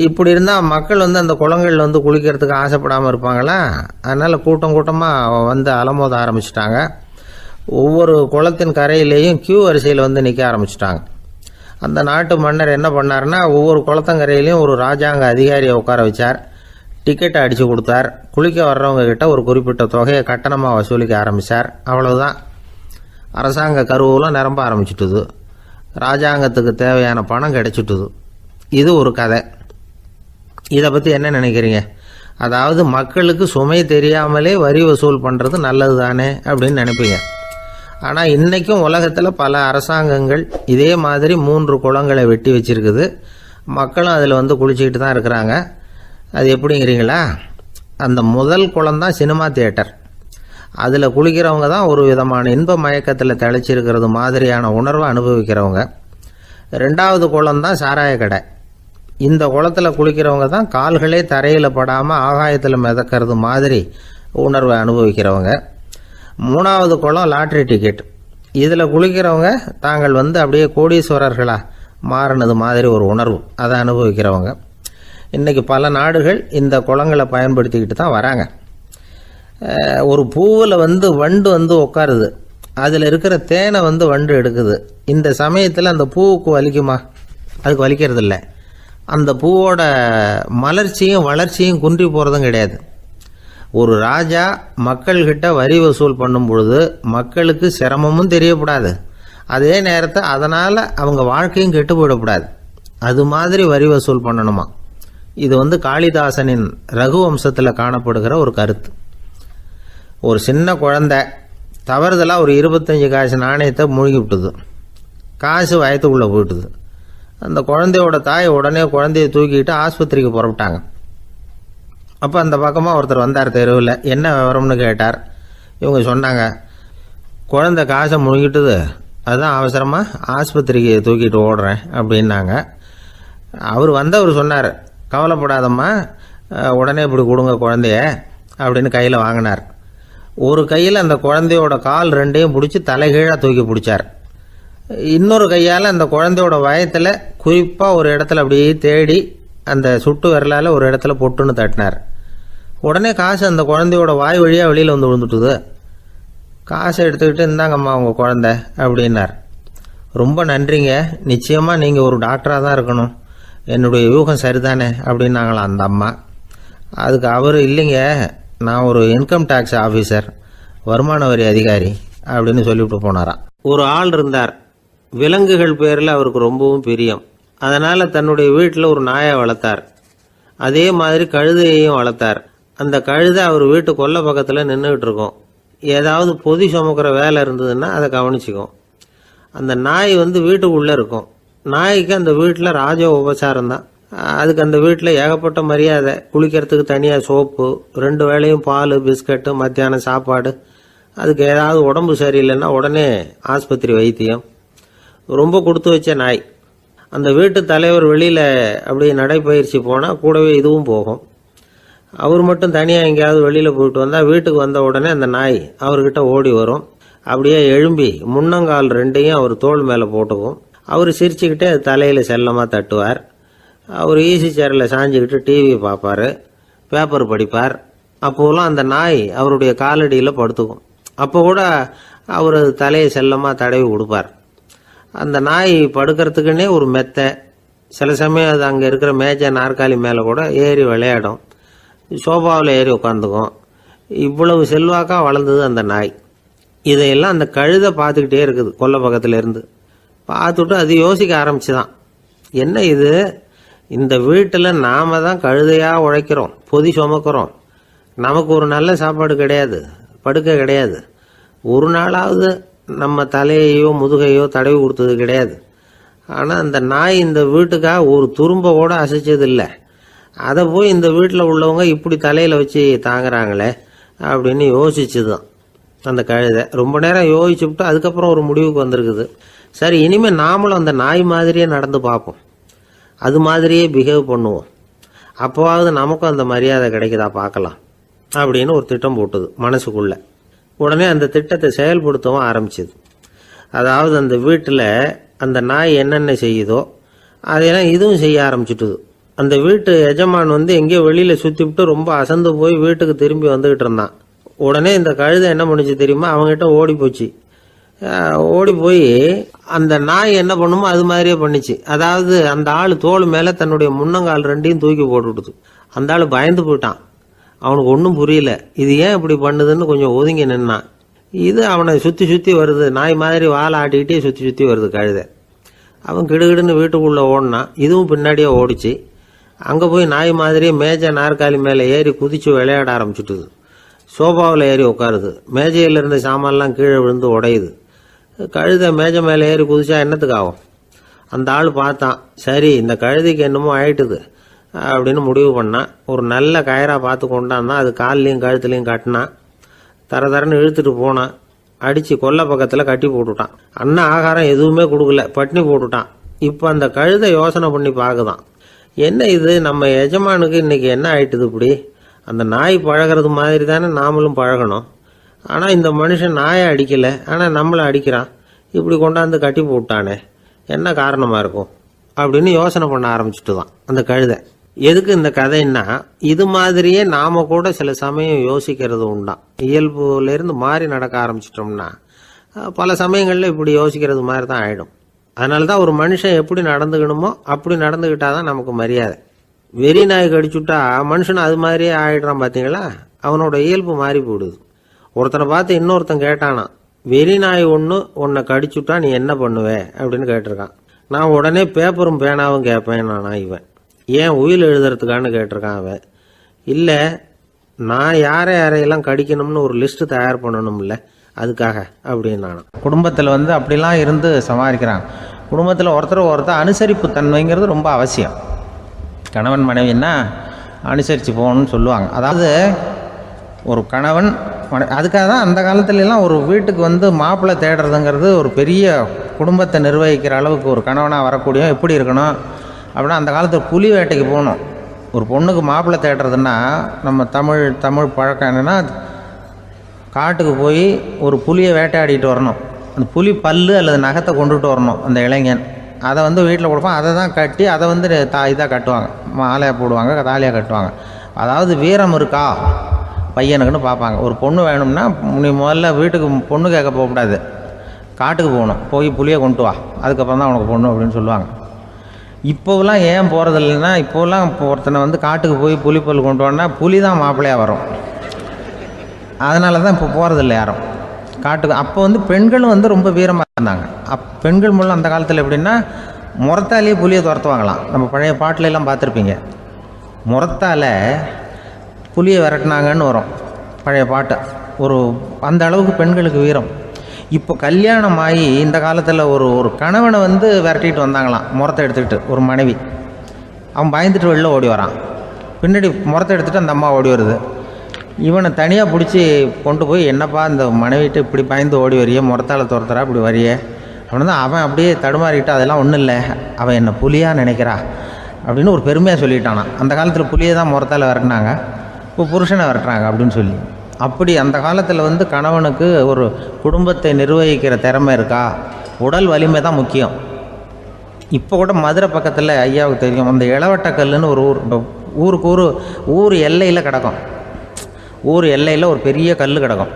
இப்படி இருந்தால் மக்கள் அந்த குளங்களில் குளிக்கிறதுக்கு ஆசைப்படாமல் இருப்பாங்களா? அதனால் கூட்டம் கூட்டமாக அலமோத ஆரம்பிச்சிட்டாங்க. ஒவ்வொரு குளத்தின் கரையிலேயும் கியூ வரிசையில் நிற்க ஆரம்பிச்சிட்டாங்க. அந்த நாட்டு மன்னர் என்ன பண்ணார்னா, ஒவ்வொரு குளத்தங்கரையிலையும் ஒரு ராஜாங்க அதிகாரியை உட்கார வச்சார். டிக்கெட்டை அடித்து கொடுத்தார். குளிக்க வர்றவங்க கிட்ட ஒரு குறிப்பிட்ட தொகையை கட்டணமாக வசூலிக்க ஆரம்பித்தார். அவ்வளவுதான், அரசாங்க கருவூலம் நிரம்ப ஆரம்பிச்சுட்டுது. ராஜாங்கத்துக்கு தேவையான பணம் கிடைச்சிட்டுது. இது ஒரு கதை. இதை பற்றி என்ன நினைக்கிறீங்க? அதாவது மக்களுக்கு சுமை தெரியாமலே வரி வசூல் பண்ணுறது நல்லது தானே அப்படின்னு நினைப்பீங்க. ஆனால் இன்றைக்கும் உலகத்தில் பல அரசாங்கங்கள் இதே மாதிரி 3 குளங்களை வெட்டி வச்சிருக்குது. மக்களும் அதில் குளிச்சுக்கிட்டு தான் இருக்கிறாங்க. அது எப்படிங்கிறீங்களா? அந்த முதல் குளம் தான் சினிமா தியேட்டர். அதில் குளிக்கிறவங்க தான் ஒரு விதமான இன்ப மயக்கத்தில் திளைச்சிருக்கிறது மாதிரியான உணர்வை அனுபவிக்கிறவங்க. 2வது குளம் தான் சாராய கடை. இந்த குளத்தில் குளிக்கிறவங்க தான் கால்களே தரையில் படாமல் ஆகாயத்தில் மிதக்கிறது மாதிரி உணர்வை அனுபவிக்கிறவங்க. 3வது குளம் லாட்ரி டிக்கெட். இதில் குளிக்கிறவங்க தாங்கள் அப்படியே கோடீஸ்வரர்களாக மாறினது மாதிரி ஒரு உணர்வு, அதை அனுபவிக்கிறவங்க. இன்றைக்கி பல நாடுகள் இந்த குளங்களை பயன்படுத்திக்கிட்டு தான் வராங்க. ஒரு பூவில் வண்டு உட்காருது, அதில் இருக்கிற தேனை வண்டு எடுக்குது. இந்த சமயத்தில் அந்த பூவுக்கு வலிக்குமா? அதுக்கு வலிக்கிறது இல்லை. அந்த பூவோட மலர்ச்சியும் வளர்ச்சியும் குன்றி போகிறதும் கிடையாது. ஒரு ராஜா மக்கள்கிட்ட வரி வசூல் பண்ணும் பொழுது மக்களுக்கு சிரமமும் தெரியக்கூடாது, அதே நேரத்தை அதனால் அவங்க வாழ்க்கையும் கெட்டு போயிடக்கூடாது. அது மாதிரி வரி வசூல் பண்ணணுமா. இது காளிதாசனின் ரகுவம்சத்தில் காணப்படுகிற ஒரு கருத்து. ஒரு சின்ன குழந்தை தவறுதலாக ஒரு 25 காசு நாணயத்தை மூழ்கி விட்டுது. காசு வயத்துக்குள்ளே போயிட்டுது. அந்த குழந்தையோட தாய் உடனே குழந்தைய தூக்கிட்டு ஆஸ்பத்திரிக்கு புறப்பட்டாங்க. அப்போ அந்த பக்கமாக ஒருத்தர் வந்தார் தெருவில். என்ன விவரம்னு கேட்டார். இவங்க சொன்னாங்க, குழந்தை காசை முழுங்கிட்டுது, அதுதான் அவசரமாக ஆஸ்பத்திரிக்கு தூக்கிட்டு ஓடுறேன் அப்படின்னாங்க. அவர் சொன்னார், கவலைப்படாதம்மா, உடனே இப்படி கொடுங்க குழந்தைய அப்படின்னு கையில் வாங்கினார். ஒரு கையில் அந்த குழந்தையோட கால் ரெண்டையும் பிடிச்சி தலைகீழாக தூக்கி பிடிச்சார். இன்னொரு கையால் அந்த குழந்தையோட வயத்தில் குறிப்பாக ஒரு இடத்துல அப்படியே தேடி அந்த சுட்டு விரலால் ஒரு இடத்துல பொட்டுன்னு தட்டினார். உடனே காசு அந்த குழந்தையோட வாய் வழியாக வெளியில் விழுந்துட்டுது. காசை எடுத்துக்கிட்டு இந்தாங்கம்மா உங்கள் குழந்தை அப்படின்னார். ரொம்ப நன்றிங்க, நிச்சயமாக நீங்கள் ஒரு டாக்டராக தான் இருக்கணும், என்னுடைய யூகம் சரிதானே அப்படின்னாங்களாம் அந்த அம்மா. அதுக்கு அவர், இல்லைங்க, நான் ஒரு இன்கம் டேக்ஸ் ஆஃபீஸர், வருமான வரி அதிகாரி அப்படின்னு சொல்லிவிட்டு போனாராம். ஒரு ஆள் இருந்தார், விலங்குகள் பேரில் அவருக்கு ரொம்பவும் பிரியம். அதனால் தன்னுடைய வீட்டில் ஒரு நாயை வளர்த்தார். அதே மாதிரி கழுதையையும் வளர்த்தார். அந்த கழுதை அவர் வீட்டு கொல்லை பக்கத்தில் நின்றுக்கிட்டு இருக்கும். ஏதாவது பொதி சுமக்கிற வேலை இருந்ததுன்னா அதை கவனிச்சிக்கும். அந்த நாய் வீட்டுக்குள்ளே இருக்கும். நாய்க்கு அந்த வீட்டில் ராஜ உபசாரம் தான். அதுக்கு அந்த வீட்டில் ஏகப்பட்ட மரியாதை. குளிக்கிறதுக்கு தனியாக சோப்பு, 2 வேளையும் பால், பிஸ்கட்டு, மத்தியானம் சாப்பாடு. அதுக்கு ஏதாவது உடம்பு சரியில்லைன்னா உடனே ஆஸ்பத்திரி வைத்தியம். ரொம்ப கொடுத்து வச்ச நாய். அந்த வீட்டு தலைவர் வெளியில் அப்படி நடைப்பயிற்சி போனால் கூடவே இதுவும் போகும். அவர் மட்டும் தனியாக எங்கேயாவது வெளியில் போயிட்டு வந்தால் வீட்டுக்கு வந்த உடனே அந்த நாய் அவர்கிட்ட ஓடி வரும். அப்படியே எழும்பி முன்னங்கால் 2ஐயும் அவர் தோள் மேலே போட்டுக்கும். அவர் சிரிச்சுக்கிட்டே அது தலையில் செல்லமாக தட்டுவார். அவர் ஈசி சேரில் சாஞ்சிக்கிட்டு டிவி பார்ப்பார், பேப்பர் படிப்பார். அப்போலாம் அந்த நாய் அவருடைய காலடியில் படுத்துக்கும். அப்போ கூட அவர் தலையை செல்லமாக தடவி கொடுப்பார். அந்த நாய் படுக்கிறதுக்குன்னே ஒரு மெத்தை, சில சமயம் அது அங்கே இருக்கிற மேஜை நாற்காலி மேலே கூட ஏறி விளையாடும், சோபாவில் ஏறி உட்காந்துக்கும். இவ்வளவு செல்வாக்காக வளர்ந்தது அந்த நாய். இதையெல்லாம் அந்த கழுதை பார்த்துக்கிட்டே இருக்குது கொல்லை பக்கத்தில் இருந்து. பார்த்துட்டு அது யோசிக்க ஆரம்பிச்சுதான், என்ன இது, இந்த வீட்டில் நாம தான் கழுதையாக உழைக்கிறோம், பொதி சுமக்கிறோம், நமக்கு ஒரு நல்ல சாப்பாடு கிடையாது, படுக்கை கிடையாது, ஒரு நாளாவது நம்ம தலையையோ முதுகையோ தடவி கொடுத்தது கிடையாது. ஆனால் அந்த நாய் இந்த வீட்டுக்காக ஒரு துரும்ப கூட அசைச்சது இல்லை. அதை போய் இந்த வீட்டில் உள்ளவங்க இப்படி தலையில் வச்சு தாங்குறாங்களே அப்படின்னு யோசிச்சுதான் அந்த கழுதை. ரொம்ப நேரம் யோசிச்சுவிட்டு அதுக்கப்புறம் ஒரு முடிவுக்கு வந்திருக்குது. சரி, இனிமேல் நாமளும் அந்த நாய் மாதிரியே நடந்து பார்ப்போம், அது மாதிரியே பிஹேவ் பண்ணுவோம், அப்போவாவது நமக்கும் அந்த மரியாதை கிடைக்குதா பார்க்கலாம் அப்படின்னு ஒரு திட்டம் போட்டுது மனசுக்குள்ள. உடனே அந்த திட்டத்தை செயல்படுத்தவும் ஆரம்பிச்சது. அதாவது அந்த வீட்டில் அந்த நாய் என்னென்ன செய்யுதோ அதையெல்லாம் இதுவும் செய்ய ஆரம்பிச்சுட்டுது. அந்த வீட்டு எஜமான் எங்கேயோ வெளியில் சுற்றிவிட்டு ரொம்ப அசந்து போய் வீட்டுக்கு திரும்பி வந்துக்கிட்டு இருந்தான். உடனே இந்த கழுதை என்ன பண்ணுச்சு தெரியுமா, அவங்ககிட்ட ஓடி போச்சு. ஓடி போய் அந்த நாய் என்ன பண்ணுமோ அது மாதிரியே பண்ணிச்சு. அதாவது அந்த ஆள் தோள் மேலே தன்னுடைய முன்னங்கால் 2ஐயும் தூக்கி போட்டுவிடுது. அந்த ஆள் பயந்து போயிட்டான். அவனுக்கு ஒன்றும் புரியல, இது ஏன் இப்படி பண்ணுதுன்னு கொஞ்சம் ஒதுங்கி நின்னான். இது அவனை சுற்றி சுற்றி வருது, நாய் மாதிரி வாழை ஆட்டிக்கிட்டே சுற்றி சுற்றி வருது கழுதை. அவன் கிடுகிடுன்னு வீட்டுக்குள்ளே ஓடினான். இதுவும் பின்னாடியே ஓடிச்சு. அங்கே போய் நாய் மாதிரியே மேஜை நாற்காலி மேலே ஏறி குதித்து விளையாட ஆரம்பிச்சுட்டுது. சோபாவில் ஏறி உட்காருது. மேஜையில் இருந்த சாமான்லாம் கீழே விழுந்து உடையுது. கழுதை மேஜை மேலே ஏறி குதிச்சா என்னத்துக்கு ஆகும்? அந்த ஆள் பார்த்தான், சரி இந்த கழுதைக்கு என்னமோ ஆயிட்டுது அப்படின்னு முடிவு பண்ணான். ஒரு நல்ல கயிறாக பார்த்து கொண்டாந்தான். அது கால்லையும் கழுத்துலையும் கட்டினான். தரன்னு இழுத்துட்டு போனான். அடித்து கொல்லை பக்கத்தில் கட்டி போட்டுட்டான். அண்ணன் ஆகாரம் எதுவுமே கொடுக்கல, பட்னி போட்டுட்டான். இப்போ அந்த கழுதை யோசனை பண்ணி பார்க்குதான், என்ன இது, நம்ம எஜமானுக்கு இன்னைக்கு என்ன ஆயிட்டுது இப்படி? அந்த நாய் பழகிறது மாதிரி தானே நாமளும் பழகணும். ஆனால் இந்த மனுஷன் நாயை அடிக்கலை, ஆனால் நம்மளை அடிக்கிறான். இப்படி கொண்டாந்து கட்டி போட்டானே, என்ன காரணமாக இருக்கும் அப்படின்னு யோசனை பண்ண ஆரம்பிச்சுட்டு தான் அந்த கழுதை. எதுக்கு இந்த கதைன்னா, இது மாதிரியே நாம கூட சில சமயம் யோசிக்கிறது உண்டாம். இயல்புலேருந்து மாறி நடக்க ஆரம்பிச்சிட்டோம்னா பல சமயங்களில் இப்படி யோசிக்கிறது மாதிரி தான் ஆயிடும். அதனால தான் ஒரு மனுஷன் எப்படி நடந்துக்கணுமோ அப்படி நடந்துக்கிட்டாதான் நமக்கு மரியாதை. வெறி நாய் கடிச்சுட்டா மனுஷன் அது மாதிரியே ஆயிடுறான் பார்த்தீங்களா? அவனோட இயல்பு மாறி போடுது. ஒருத்தனை பார்த்து இன்னொருத்தன் கேட்டானா, வெறி நாய் ஒன்று உன்னை கடிச்சுட்டா நீ என்ன பண்ணுவே அப்படின்னு கேட்டிருக்கான். நான் உடனே பேப்பரும் பேனாவும் கேட்பேன் நானா இவன். ஏன் உயில் எழுதுறதுக்கான்னு கேட்டிருக்கான் அவன். இல்லை, நான் யாரையெல்லாம் கடிக்கணும்னு ஒரு லிஸ்ட்டு தயார் பண்ணணும்ல, அதுக்காக அப்படின்னு நானும். குடும்பத்தில் அப்படிலாம் இருந்து சமாளிக்கிறாங்க. குடும்பத்தில் ஒருத்தர் அனுசரிப்பு தன்மைங்கிறது ரொம்ப அவசியம். கணவன் மனைவின்னா அனுசரித்து போகணும்னு சொல்லுவாங்க. அதாவது ஒரு கணவன் அதுக்காக தான் அந்த காலத்துலலாம் ஒரு வீட்டுக்கு மாப்பிள்ளை தேடுறதுங்கிறது ஒரு பெரிய குடும்பத்தை நிர்வகிக்கிற அளவுக்கு ஒரு கணவனாக வரக்கூடிய எப்படி இருக்கணும் அப்படின்னா, அந்த காலத்தில் புலி வேட்டைக்கு போகணும். ஒரு பொண்ணுக்கு மாப்பிள்ளை தேடுறதுன்னா நம்ம தமிழ் பழக்கம் என்னென்னா, காட்டுக்கு போய் ஒரு புலியை வேட்டையாடிட்டு வரணும். அந்த புலி பல்லு அல்லது நகத்தை கொண்டுட்டு வரணும் அந்த இளைஞன். அதை வீட்டில் கொடுப்பான். அதை தான் கட்டி அதை இதாக கட்டுவாங்க, மாலையாக போடுவாங்க, தாலியாக கட்டுவாங்க. அதாவது வீரம் இருக்கா பையனுக்குன்னு பார்ப்பாங்க. ஒரு பொண்ணு வேணும்னா நீ முதல்ல வீட்டுக்கு பொண்ணு கேட்க போகக்கூடாது, காட்டுக்கு போகணும். போய் புலியை கொண்டு வா, அதுக்கப்புறம் தான் உனக்கு பொண்ணு அப்படின்னு சொல்லுவாங்க. இப்போவெல்லாம் ஏன் போகிறது இல்லைன்னா, இப்போலாம் ஒருத்தனை காட்டுக்கு போய் புலிப்பல் கொண்டு வான்னா புலி தான் மாப்பிள்ளையாக வரும். அதனால தான் இப்போ போகிறதில்ல யாரும் காட்டுக்கு. அப்போ பெண்களும் ரொம்ப வீரமாக இருந்தாங்க. பெண்கள் மூலம் அந்த காலத்தில் எப்படின்னா, முறத்தாலேயே புலியை துரத்துவாங்களாம். நம்ம பழைய பாட்டிலெல்லாம் பார்த்துருப்பீங்க. முறத்தால் புலியை விரட்டினாங்கன்னு வரும் பழைய பாட்டு. அந்த அளவுக்கு பெண்களுக்கு வீரம். இப்போ கல்யாணம் ஆகி இந்த காலத்தில் ஒரு கணவனை விரட்டிட்டு வந்தாங்களாம் முறத்தை எடுத்துக்கிட்டு. ஒரு மனைவி அவன் பயந்துட்டு வெளில ஓடி வரான். பின்னாடி முறத்தை எடுத்துகிட்டு அந்த அம்மா ஓடி வருது. இவனை தனியாக பிடிச்சி கொண்டு போய், என்னப்பா இந்த மனைவிட்டு இப்படி பயந்து ஓடி வரையே, முறத்தால் துரத்துறா இப்படி வரையே அப்படின்னு தான் அவன் அப்படியே தடுமாறிக்கிட்டு, அதெல்லாம் ஒன்றும் இல்லை, அவன் என்னை புலியாக நினைக்கிறா அப்படின்னு ஒரு பெருமையாக சொல்லிட்டானான். அந்த காலத்தில் புலியை தான் முறத்தால் விரட்டினாங்க, இப்போ புருஷனை விரட்டுறாங்க அப்படின்னு சொல்லி. அப்படி அந்த காலத்தில் கணவனுக்கு ஒரு குடும்பத்தை நிர்வகிக்கிற திறமை இருக்கா, உடல் வலிமை தான் முக்கியம். இப்போ கூட மதுரை பக்கத்தில் ஐயாவுக்கு தெரியும், அந்த இளவட்டக்கல்லுன்னு ஒரு ஊருக்கு ஊர் எல்லையில் கிடக்கும். ஊர் எல்லையில் ஒரு பெரிய கல் கிடக்கும்.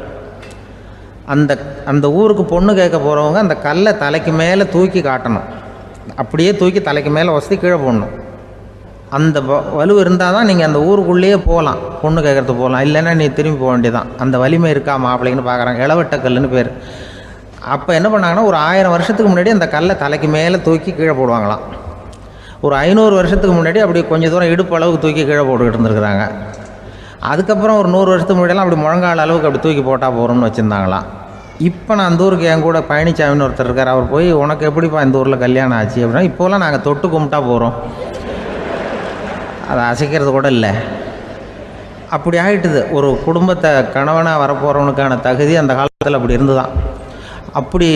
அந்த ஊருக்கு பொண்ணு கேட்க போகிறவங்க அந்த கல்லை தலைக்கு மேலே தூக்கி காட்டணும். அப்படியே தூக்கி தலைக்கு மேலே வசதி கீழே போடணும். அந்த வலு இருந்தால் தான் நீங்கள் அந்த ஊருக்குள்ளேயே போகலாம், பொண்ணு கேட்குறதுக்கு போகலாம். இல்லைன்னா நீ திரும்பி போக வேண்டியதான். அந்த வலிமை இருக்கா மாப்பிள்ளைன்னு பார்க்குறாங்க. இளவட்டக்கல்லுன்னு பேர். அப்போ என்ன பண்ணாங்கன்னா, ஒரு 1000 வருஷத்துக்கு முன்னாடி அந்த கல்லை தலைக்கு மேலே தூக்கி கீழே போடுவாங்களாம். ஒரு 500 வருஷத்துக்கு முன்னாடி அப்படி கொஞ்சம் தூரம் இடுப்பு அளவுக்கு தூக்கி கீழே போட்டுக்கிட்டு இருந்துருக்குறாங்க. அதுக்கப்புறம் ஒரு 100 வருஷத்துக்கு முன்னாடியெல்லாம் அப்படி முழங்கால் அளவுக்கு அப்படி தூக்கி போட்டால் போகிறோம்னு வச்சுருந்தாங்களாம். இப்போ நான் அந்த ஊருக்கு என் கூட பழனிசாமின்னு ஒருத்தர் இருக்கார். அவர் போய், உனக்கு எப்படிப்பா இந்த ஊரில் கல்யாணம் ஆச்சு அப்படின்னா, இப்போலாம் நாங்கள் தொட்டு கும்பிட்டா போகிறோம், அதை அசைக்கிறது கூட இல்லை. அப்படி ஆகிட்டுது. ஒரு குடும்பத்தை கணவனாக வரப்போகிறவனுக்கான தகுதி அந்த காலத்தில் அப்படி இருந்துதான். அப்படி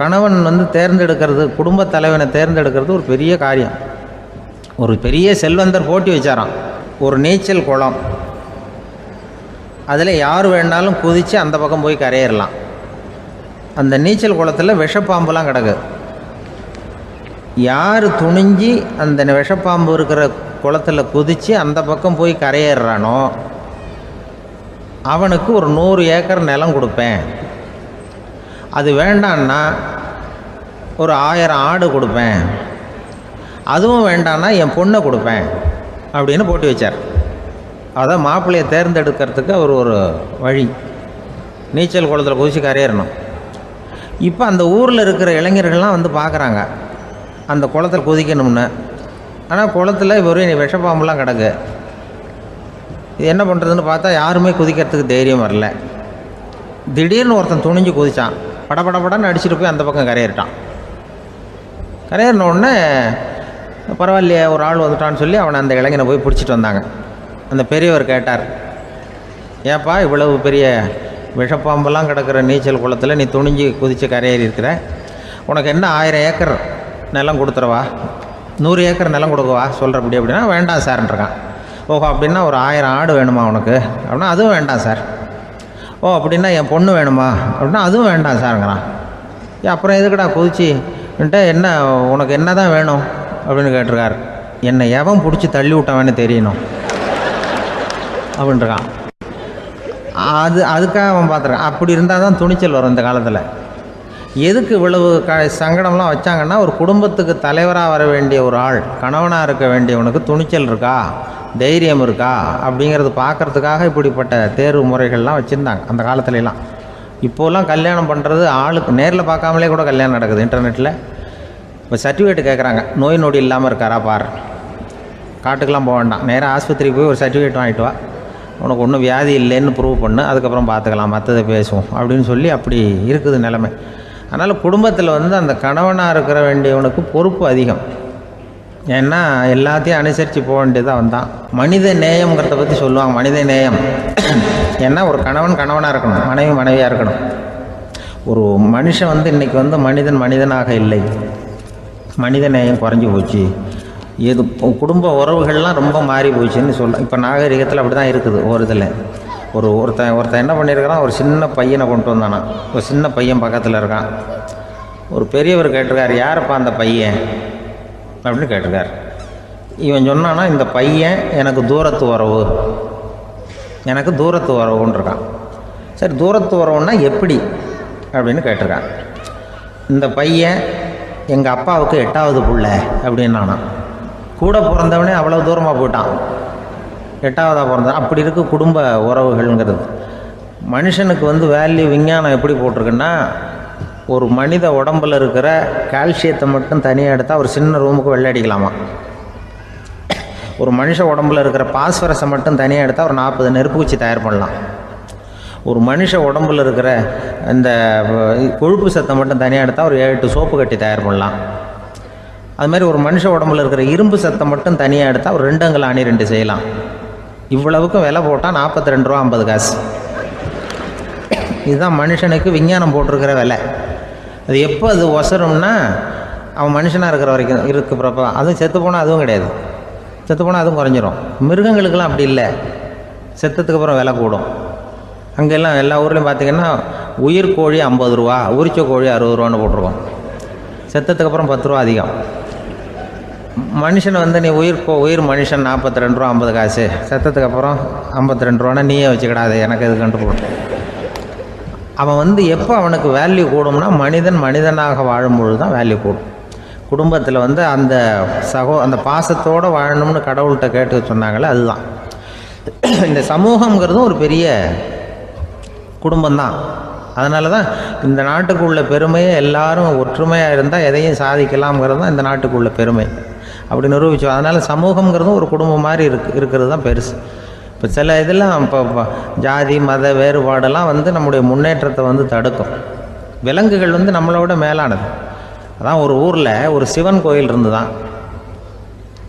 கணவன் தேர்ந்தெடுக்கிறது, குடும்பத் தலைவனை தேர்ந்தெடுக்கிறது ஒரு பெரிய காரியம். ஒரு பெரிய செல்வந்தர் போட்டி வச்சாராம். ஒரு நீச்சல் குளம், அதில் யார் வேணாலும் குதித்து அந்த பக்கம் போய் கரையேறலாம். அந்த நீச்சல் குளத்தில் விஷப்பாம்புலாம் கிடக்கு. யார் துணிஞ்சி அந்த விஷப்பாம்பு இருக்கிற குளத்தில் குதித்து அந்த பக்கம் போய் கரையேறானோ அவனுக்கு ஒரு 100 ஏக்கர் நிலம் கொடுப்பேன். அது வேண்டான்னா ஒரு 1000 ஆடு கொடுப்பேன். அதுவும் வேண்டான்னா என் பொண்ணை கொடுப்பேன் அப்படின்னு போட்டி வச்சார். அதான் மாப்பிள்ளையை தேர்ந்தெடுக்கிறதுக்கு அவர் ஒரு வழி. நீச்சல் குளத்தில் குதித்து கரையேறணும். இப்போ அந்த ஊரில் இருக்கிற இளைஞர்கள்லாம் பார்க்குறாங்க அந்த குளத்தில் குதிக்கணும்னு. ஆனால் குளத்தில் வெறும் விஷப்பாம்புலாம் கிடக்கு. இது என்ன பண்ணுறதுன்னு பார்த்தா யாருமே குதிக்கிறதுக்கு தைரியம் வரல. திடீர்னு ஒருத்தன் துணிஞ்சு குதித்தான். படபடன்னு அடிச்சுட்டு போய் அந்த பக்கம் கரையேறிட்டான். கரையேறின உடனே பரவாயில்லையே ஒரு ஆள் வந்துட்டான்னு சொல்லி அவனை அந்த இளைஞனை போய் பிடிச்சிட்டு வந்தாங்க. அந்த பெரியவர் கேட்டார், ஏப்பா இவ்வளவு பெரிய விஷப்பாம்பெல்லாம் கிடக்கிற நீச்சல் குளத்தில் நீ துணிஞ்சு குதித்து கரையேறி இருக்கிற, உனக்கு என்ன 1000 ஏக்கர் நிலம் கொடுத்துறவா, 100 ஏக்கர் நிலம் கொடுக்கவா சொல்கிறப்படி அப்படின்னா, வேண்டாம் சார்ன்றான். ஓஹோ அப்படின்னா ஒரு 1000 ஆடு வேணுமா உனக்கு அப்படின்னா, அதுவும் வேண்டாம் சார். ஓ அப்படின்னா என் பொண்ணு வேணுமா அப்படின்னா, அதுவும் வேண்டாம் சாருங்கிறான். அப்புறம் எதுக்குடா குதிச்சுன்ட்டு, என்ன உனக்கு என்ன தான் வேணும் அப்படின்னு கேட்டிருக்காரு. என்னை எவன் பிடிச்சி தள்ளி விட்டவன்னு தெரியணும் அப்படின்றான். அதுக்காக அவன் பார்த்துருக்கான். அப்படி இருந்தால் தான் துணிச்சல் வரும் இந்த காலத்தில். எதுக்கு இவ்வளவு சங்கடம்லாம் வச்சாங்கன்னா, ஒரு குடும்பத்துக்கு தலைவராக வர வேண்டிய ஒரு ஆள், கணவனாக இருக்க வேண்டியவனுக்கு துணிச்சல் இருக்கா, தைரியம் இருக்கா அப்படிங்கிறது பார்க்குறதுக்காக இப்படிப்பட்ட தேர்வு முறைகள்லாம் வச்சுருந்தாங்க அந்த காலத்துலலாம். இப்போலாம் கல்யாணம் பண்ணுறது ஆளுக்கு நேரில் பார்க்காமலே கூட கல்யாணம் நடக்குது இன்டர்நெட்டில். இப்போ சர்டிஃபிகேட் கேட்குறாங்க, நோய் நொடி இல்லாமல் இருக்காரா பார். காட்டுக்கெலாம் போக வேண்டாம், நேராக ஆஸ்பத்திரிக்கு போய் ஒரு சர்டிஃபிகேட் வாங்கிட்டு வா, உனக்கு ஒன்றும் வியாதி இல்லைன்னு ப்ரூவ் பண்ணு, அதுக்கப்புறம் பார்த்துக்கலாம், மற்றதை பேசுவோம் அப்படின்னு சொல்லி அப்படி இருக்குது நிலைமை. அதனால் குடும்பத்தில் அந்த கணவனாக இருக்கிற வேண்டியவனுக்கு பொறுப்பு அதிகம். ஏன்னா எல்லாத்தையும் அனுசரித்து போக வேண்டியதாக வந்தான். மனித நேயம்ங்கிறத பற்றி சொல்லுவாங்க. மனித நேயம் ஏன்னா ஒரு கணவன் கணவனாக இருக்கணும், மனைவி மனைவியாக இருக்கணும். ஒரு மனுஷன் இன்றைக்கி மனிதனாக இல்லை, மனித நேயம் குறைஞ்சி போச்சு. எது குடும்ப உறவுகள்லாம் ரொம்ப மாறி போச்சுன்னு சொல்ல. இப்போ நாகரிகத்தில் அப்படி தான் இருக்குது. ஒரு இதில் ஒருத்தன் என்ன பண்ணியிருக்கிறான், ஒரு சின்ன பையனை கொண்டு வந்தானா. ஒரு சின்ன பையன் பக்கத்தில் இருக்கான். ஒரு பெரியவர் கேட்டிருக்கார், யாரப்பா அந்த பையன் அப்படின்னு கேட்டிருக்கார். இவன் சொன்னான்னா, இந்த பையன் எனக்கு தூரத்து உறவுன்னு இருக்கான். சரி, தூரத்து உறவுன்னா எப்படி அப்படின்னு கேட்டிருக்கான். இந்த பையன் எங்கள் அப்பாவுக்கு 8வது பிள்ளை அப்படின்னானா. கூட பிறந்தவனே அவ்வளோ தூரமாக போயிட்டான், 8வதாக பிறந்தான். அப்படி இருக்க குடும்ப உறவுகள்ங்கிறது. மனுஷனுக்கு வேல்யூ விஞ்ஞானம் எப்படி போட்டிருக்குன்னா, ஒரு மனித உடம்பில் இருக்கிற கால்சியத்தை மட்டும் தனியாக எடுத்தால் ஒரு சின்ன ரூமுக்கு வெள்ளை அடிக்கலாமா. ஒரு மனுஷ உடம்பில் இருக்கிற பாஸ்பரஸை மட்டும் தனியாக எடுத்தால் ஒரு 40 நெருப்பு குச்சி தயார் பண்ணலாம். ஒரு மனுஷ உடம்பில் இருக்கிற இந்த கொழுப்பு சத்தை மட்டும் தனியாக எடுத்தால் ஒரு 7 சோப்பு கட்டி தயார் பண்ணலாம். அதுமாதிரி ஒரு மனுஷ உடம்புல இருக்கிற இரும்பு சத்தை மட்டும் தனியாக எடுத்தால் ஒரு 2 அங்குல அணி 2 செய்யலாம். இவ்வளவுக்கும் விலை போட்டால் 42 ரூபா 50 காசு. இதுதான் மனுஷனுக்கு விஞ்ஞானம் போட்டிருக்கிற விலை. அது எப்போ அது ஒசரும்னா, அவன் மனுஷனாக இருக்கிற வரைக்கும் இருக்கிறப்ப. அதுவும் செத்து போனால் அதுவும் கிடையாது, செத்து போனால் அதுவும் குறைஞ்சிரும். மிருகங்களுக்கெல்லாம் அப்படி இல்லை, செத்ததுக்கு அப்புறம் விலை கூடும். அங்கெல்லாம் எல்லா ஊர்லேயும் பார்த்திங்கன்னா உயிர் கோழி 50 ரூபா, உரிச்ச கோழி 60 ரூபான்னு போட்டிருக்கோம். செத்ததுக்கு அப்புறம் 10 ரூபா அதிகம். மனுஷனை நீ உயிர் மனுஷன் 42 ரூபா 50 காசு, செத்ததுக்கு அப்புறம் 52 ரூபான்னா நீயே வச்சுக்கிடாது, எனக்கு இது கண்டு போடும். அவன் எப்போ அவனுக்கு வேல்யூ கூடும்னா, மனிதனாக வாழும்பொழுது தான் வேல்யூ கூடும். குடும்பத்தில் அந்த அந்த பாசத்தோடு வாழணும்னு கடவுள்கிட்ட கேட்டு சொன்னாங்களே, அதுதான். இந்த சமூகங்கிறதும் ஒரு பெரிய குடும்பம்தான். அதனால தான் இந்த நாட்டுக்குள்ள பெருமையை எல்லாரும் ஒற்றுமையாக இருந்தால் எதையும் சாதிக்கலாம்ங்கிறது தான் இந்த நாட்டுக்குள்ள பெருமை. அப்படி நிரூபித்தோம். அதனால் சமூகங்கிறதும் ஒரு குடும்பம் மாதிரி இருக்கிறது தான் பெருசு. இப்போ சில இதெல்லாம் இப்போ ஜாதி மத வேறுபாடெல்லாம் நம்முடைய முன்னேற்றத்தை தடுக்கும். விலங்குகள் நம்மளோட மேலானது. அதான் ஒரு ஊரில் ஒரு சிவன் கோயில் இருந்து தான்.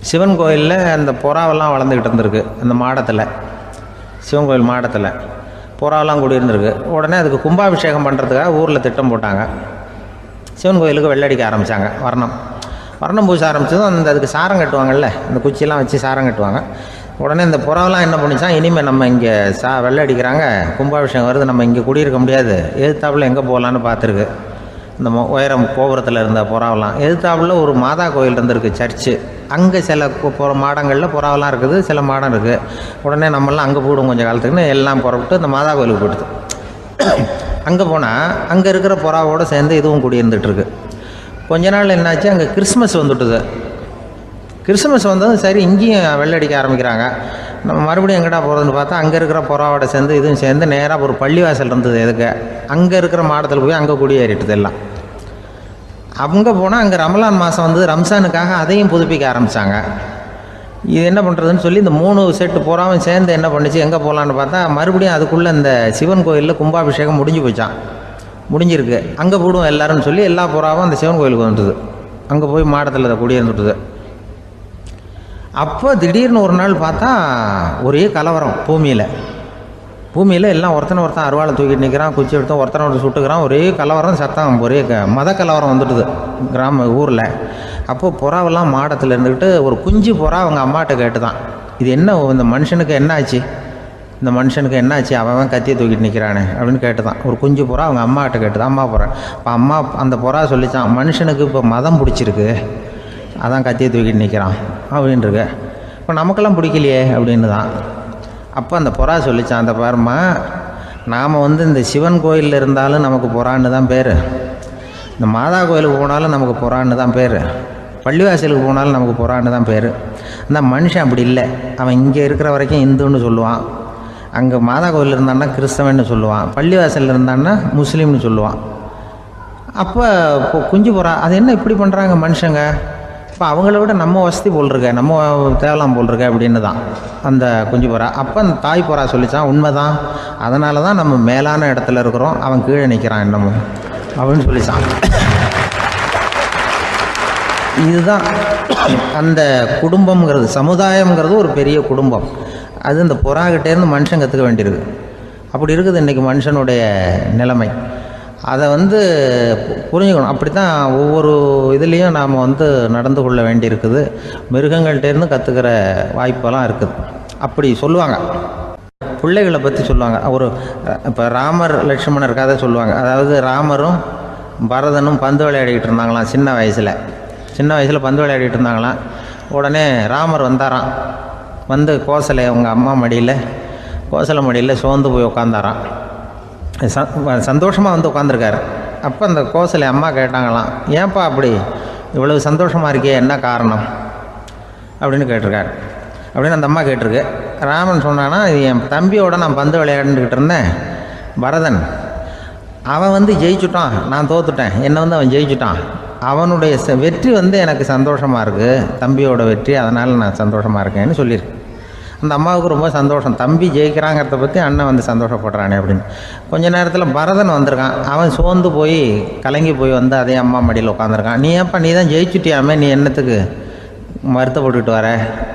சிவன் கோயிலில் அந்த புறாவெல்லாம் வளர்ந்துக்கிட்டு இருந்திருக்கு. அந்த மாடத்தில், சிவன் கோயில் மாடத்தில் புறாவெல்லாம் குடியிருந்திருக்கு. உடனே அதுக்கு கும்பாபிஷேகம் பண்ணுறதுக்காக ஊரில் திட்டம் போட்டாங்க. சிவன் கோயிலுக்கு வெள்ளடிக்க ஆரம்பித்தாங்க. வர்ணம் பூச ஆரம்பித்ததும் அதுக்கு சாரம் கட்டுவாங்கள்ல, அந்த குச்சியெல்லாம் வச்சு சாரம் கட்டுவாங்க. உடனே இந்த புறாவெல்லாம் என்ன பண்ணிச்சான், இனிமேல் நம்ம இங்கே வெள்ளை அடிக்கிறாங்க, கும்பாபிஷேகம் வருது, நம்ம இங்கே குடியிருக்க முடியாது, எதிர்த்தாப்புல எங்கே போகலான்னு பார்த்துருக்கு. இந்த உயரம் கோபுரத்தில் இருந்த புறாவெல்லாம் எதிர்த்தாப்புல ஒரு மாதா கோயில் இருந்திருக்கு, சர்ச்சு. அங்கே சில மாடங்களில் புறாவெல்லாம் இருக்குது, சில மாடம் இருக்குது. உடனே நம்மளாம் அங்கே போடும் கொஞ்சம் காலத்துக்குன்னு எல்லாம் புறப்பட்டு இந்த மாதா கோயிலுக்கு போயிடுது. அங்கே போனால் அங்கே இருக்கிற புறாவோடு சேர்ந்து இதுவும் குடியிருந்துட்டுருக்கு. கொஞ்ச நாள் என்னாச்சு, அங்கே கிறிஸ்மஸ் வந்துட்டுது. கிறிஸ்மஸ் வந்ததும் சரி, இங்கேயும் வெள்ளடிக்க ஆரம்பிக்கிறாங்க. நம்ம மறுபடியும் எங்கடா போகிறதுன்னு பார்த்தா, அங்கே இருக்கிற புறாவோட சேர்ந்து இதுவும் சேர்ந்து நேராக ஒரு பள்ளிவாசல் இருந்தது. எதுக்கு அங்கே இருக்கிற மாடத்தில் போய் அங்கே குடியேறிட்டுது எல்லாம். அங்கே போனால் அங்கே ரமலான் மாதம் வந்தது, ரம்ஜானுக்காக அதையும் புதுப்பிக்க ஆரம்பித்தாங்க. இது என்ன பண்ணுறதுன்னு சொல்லி இந்த 3 செட்டு புறாவும் சேர்ந்து என்ன பண்ணிச்சு, எங்கே போகலான்னு பார்த்தா மறுபடியும் அதுக்குள்ளே இந்த சிவன் கோயிலில் கும்பாபிஷேகம் முடிஞ்சிருக்கு. அங்கே போடுவோம் எல்லாருன்னு சொல்லி எல்லா புறாவும் அந்த சிவன் கோயிலுக்கு வந்துட்டுது. அங்கே போய் மாடத்தில் அதை குடியிருந்துட்டுது. அப்போ திடீர்னு ஒரு நாள் பார்த்தா ஒரே கலவரம் பூமியில் எல்லாம் ஒருத்தன் அருவாளை தூக்கிட்டு நிற்கிறான், குச்சி எடுத்தோம், ஒருத்தனை சுட்டுக்கிறான். ஒரே கலவரம், சத்தம், ஒரே மத கலவரம் வந்துட்டுது ஊரில். அப்போது புறாவெல்லாம் மாடத்தில் இருந்துக்கிட்டு ஒரு குஞ்சு புறா அவங்க அம்மாட்ட கேட்டு தான், இது என்ன, இந்த மனுஷனுக்கு என்னாச்சு, அவன் கத்தியை தூக்கிட்டு நிற்கிறானே அப்படின்னு கேட்டு தான். ஒரு குஞ்சு புறா அவங்க அம்மாட்ட கேட்டு தான், அம்மா புறா. இப்போ அம்மா அந்த புறா சொல்லித்தான், மனுஷனுக்கு இப்போ மதம் பிடிச்சிருக்கு, அதான் கத்தியை தூக்கிட்டு நிற்கிறான் அப்படின்ட்டுருக்க. இப்போ நமக்கெல்லாம் பிடிக்கலையே அப்படின்னு தான். அப்போ அந்த புறா சொல்லிச்சான், அந்த பாருமா, நாம் வந்து இந்த சிவன் கோயிலில் இருந்தாலும் நமக்கு புறான்னு தான் பேர், இந்த மாதா கோயிலுக்கு போனாலும் நமக்கு புறான்னு தான் பேர், பள்ளிவாசலுக்கு போனாலும் நமக்கு புறான்னு தான் பேர். அந்த மனுஷன் அப்படி இல்லை. அவன் இங்கே இருக்கிற வரைக்கும் இந்துன்னு சொல்லுவான், அங்கே மாதா கோயில் இருந்தான்னா கிறிஸ்தவன்னு சொல்லுவான், பள்ளிவாசலில் இருந்தான்னா முஸ்லீம்னு சொல்லுவான். அப்போ இப்போ குஞ்சு புறா அது என்ன இப்படி பண்ணுறாங்க மனுஷங்க, இப்போ அவங்கள விட நம்ம வசதி போல் இருக்க, நம்ம தேவலாம் போல் இருக்க அப்படின்னு தான் அந்த குஞ்சு புறா. அப்போ அந்த தாய் புறா சொல்லித்தான், உண்மை தான், அதனால தான் நம்ம மேலான இடத்துல இருக்கிறோம், அவன் கீழே நிற்கிறான் இன்னமும் அப்படின்னு சொல்லித்தான். இதுதான் அந்த குடும்பம்ங்கிறது, சமுதாயம்ங்கிறது ஒரு பெரிய குடும்பம். அது இந்த புறாக்கிட்டேருந்து மனுஷன் கற்றுக்க வேண்டியிருக்கு. அப்படி இருக்குது இன்றைக்கி மனுஷனுடைய நிலைமை. அதை வந்து புரிஞ்சுக்கணும். அப்படி தான் ஒவ்வொரு இதுலேயும் நாம் வந்து நடந்து கொள்ள வேண்டியிருக்குது. மிருகங்கள்டேருந்து கற்றுக்கிற வாய்ப்பெல்லாம் இருக்குது. அப்படி சொல்லுவாங்க, பிள்ளைகளை பற்றி சொல்லுவாங்க. ஒரு இப்போ ராமர் லட்சுமணர் கதை சொல்லுவாங்க. அதாவது ராமரும் பரதனும் பந்து விளையாடிக்கிட்டு இருந்தாங்களாம் சின்ன வயசில் பந்து விளையாடிட்டு இருந்தாங்களாம். உடனே ராமர் வந்தாராம், வந்து கோசலை அவங்க அம்மா கோசலை மடியில் சோர்ந்து போய் உட்காந்தாராம். சந்தோஷமாக வந்து உட்காந்துருக்காரு. அப்போ அந்த கோசலை அம்மா கேட்டாங்களாம், ஏன்ப்பா அப்படி இவ்வளவு சந்தோஷமாக இருக்கே, என்ன காரணம் அப்படின்னு கேட்டிருக்காரு. அப்படின்னு அந்த அம்மா கேட்டிருக்கு. ராமன் சொன்னான்னா, இது என் தம்பியோட நான் பந்து விளையாண்டுக்கிட்டு இருந்தேன், பரதன் அவன் வந்து ஜெயிச்சுட்டான், நான் தோத்துட்டேன், என்னை வந்து அவன் ஜெயிச்சுட்டான், அவனுடைய வெற்றி வந்து எனக்கு சந்தோஷமாக இருக்குது, தம்பியோட வெற்றி, அதனால் நான் சந்தோஷமாக இருக்கேன்னு சொல்லியிருக்கு. அந்த அம்மாவுக்கு ரொம்ப சந்தோஷம், தம்பி ஜெயிக்கிறாங்கிறத பற்றி அண்ணன் வந்து சந்தோஷப்படுறானே அப்படின்னு. கொஞ்ச நேரத்தில் பரதன் வந்திருக்கான். அவன் சோர்ந்து போய் கலங்கி போய் வந்து அதே அம்மா மடியில் உட்காந்துருக்கான். நீ ஏன்ப்பா, நீ தான் ஜெயிச்சுட்டியாமே, நீ என்னத்துக்கு வருத்தப்பட்டுக்கிட்டு வர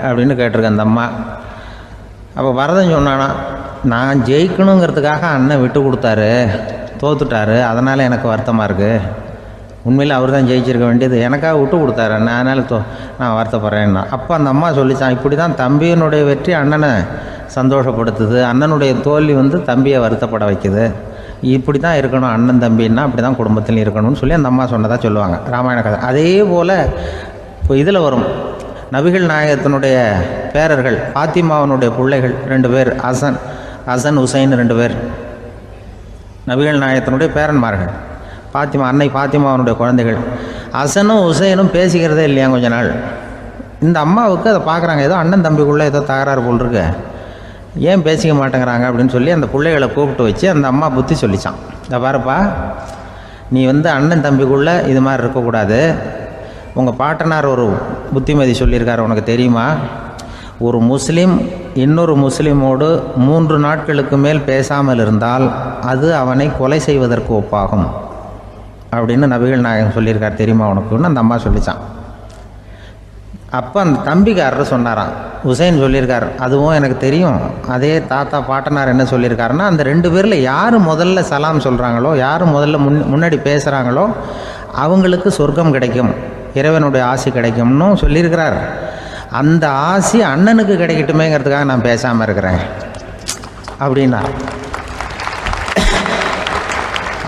அப்படின்னு கேட்டிருக்கேன் அந்த அம்மா. அப்போ பரதன் சொன்னானா, நான் ஜெயிக்கணுங்கிறதுக்காக அண்ணன் விட்டு கொடுத்தாரு, தோத்துட்டாரு, அதனால் எனக்கு வருத்தமாக இருக்குது. உண்மையில் அவர் தான் ஜெயிச்சிருக்க வேண்டியது, எனக்காக விட்டு கொடுத்தாரு அண்ணன், அதனால் நான் வருத்தப்படுறேன்னா. அப்போ அந்த அம்மா சொல்லிச்சான், இப்படி தான் தம்பியினுடைய வெற்றி அண்ணனை சந்தோஷப்படுத்துது, அண்ணனுடைய தோல்வி வந்து தம்பியை வருத்தப்பட வைக்குது, இப்படி தான் இருக்கணும் அண்ணன் தம்பின்னா, அப்படி தான் குடும்பத்தில் இருக்கணும்னு சொல்லி அந்த அம்மா சொன்னதாக சொல்லுவாங்க ராமாயண கதை. அதே போல் இப்போ இதில் வரும், நபிகள் நாயகத்தினுடைய பேரர்கள் பாத்திமாவனுடைய பிள்ளைகள் 2 பேர், ஹசன் ஹுசைன் 2 பேர் நபிகள் நாயகத்தினுடைய பேரன்மார்கள். அன்னை பாத்திமாவனுடைய குழந்தைகள். ஹசனும் ஹுசைனும் பேசிக்கிறதே இல்லையா கொஞ்ச நாள். இந்த அம்மாவுக்கு அதை பார்க்குறாங்க, ஏதோ அண்ணன் தம்பிக்குள்ளே ஏதோ தகராறு போல் இருக்கு, ஏன் பேசிக்க மாட்டேங்கிறாங்க அப்படின்னு சொல்லி அந்த பிள்ளைகளை கூப்பிட்டு வச்சு அந்த அம்மா புத்தி சொல்லிச்சான். இதை பாருப்பா, நீ வந்து அண்ணன் தம்பிக்குள்ளே இது மாதிரி இருக்கக்கூடாது, உங்கள் பாட்டனார் ஒரு புத்திமதி சொல்லியிருக்காரு, உனக்கு தெரியுமா, ஒரு முஸ்லீம் இன்னொரு முஸ்லீமோடு 3 நாட்களுக்கு மேல் பேசாமல் இருந்தால் அது அவனை கொலை செய்வதற்கு ஒப்பாகும் அப்படின்னு நபிகள் நாயகம் சொல்லியிருக்கார், தெரியுமா உனக்குன்னு அந்த அம்மா சொல்லிச்சான். அப்போ அந்த தம்பிக்காரர் சொன்னாராம், ஹுசைன் சொல்லியிருக்கார், அதுவும் எனக்கு தெரியும். அதே தாத்தா பாட்டனார் என்ன சொல்லியிருக்காருன்னா, அந்த 2 பேரில் யார் முதல்ல சலாம் சொல்கிறாங்களோ, யார் முதல்ல முன்னாடி பேசுகிறாங்களோ அவங்களுக்கு சொர்க்கம் கிடைக்கும், இறைவனுடைய ஆசி கிடைக்கும்னு சொல்லியிருக்கிறார். அந்த ஆசி அண்ணனுக்கு கிடைக்கட்டுமேங்கிறதுக்காக நான் பேசாமல் இருக்கிறேன் அப்படின்னா.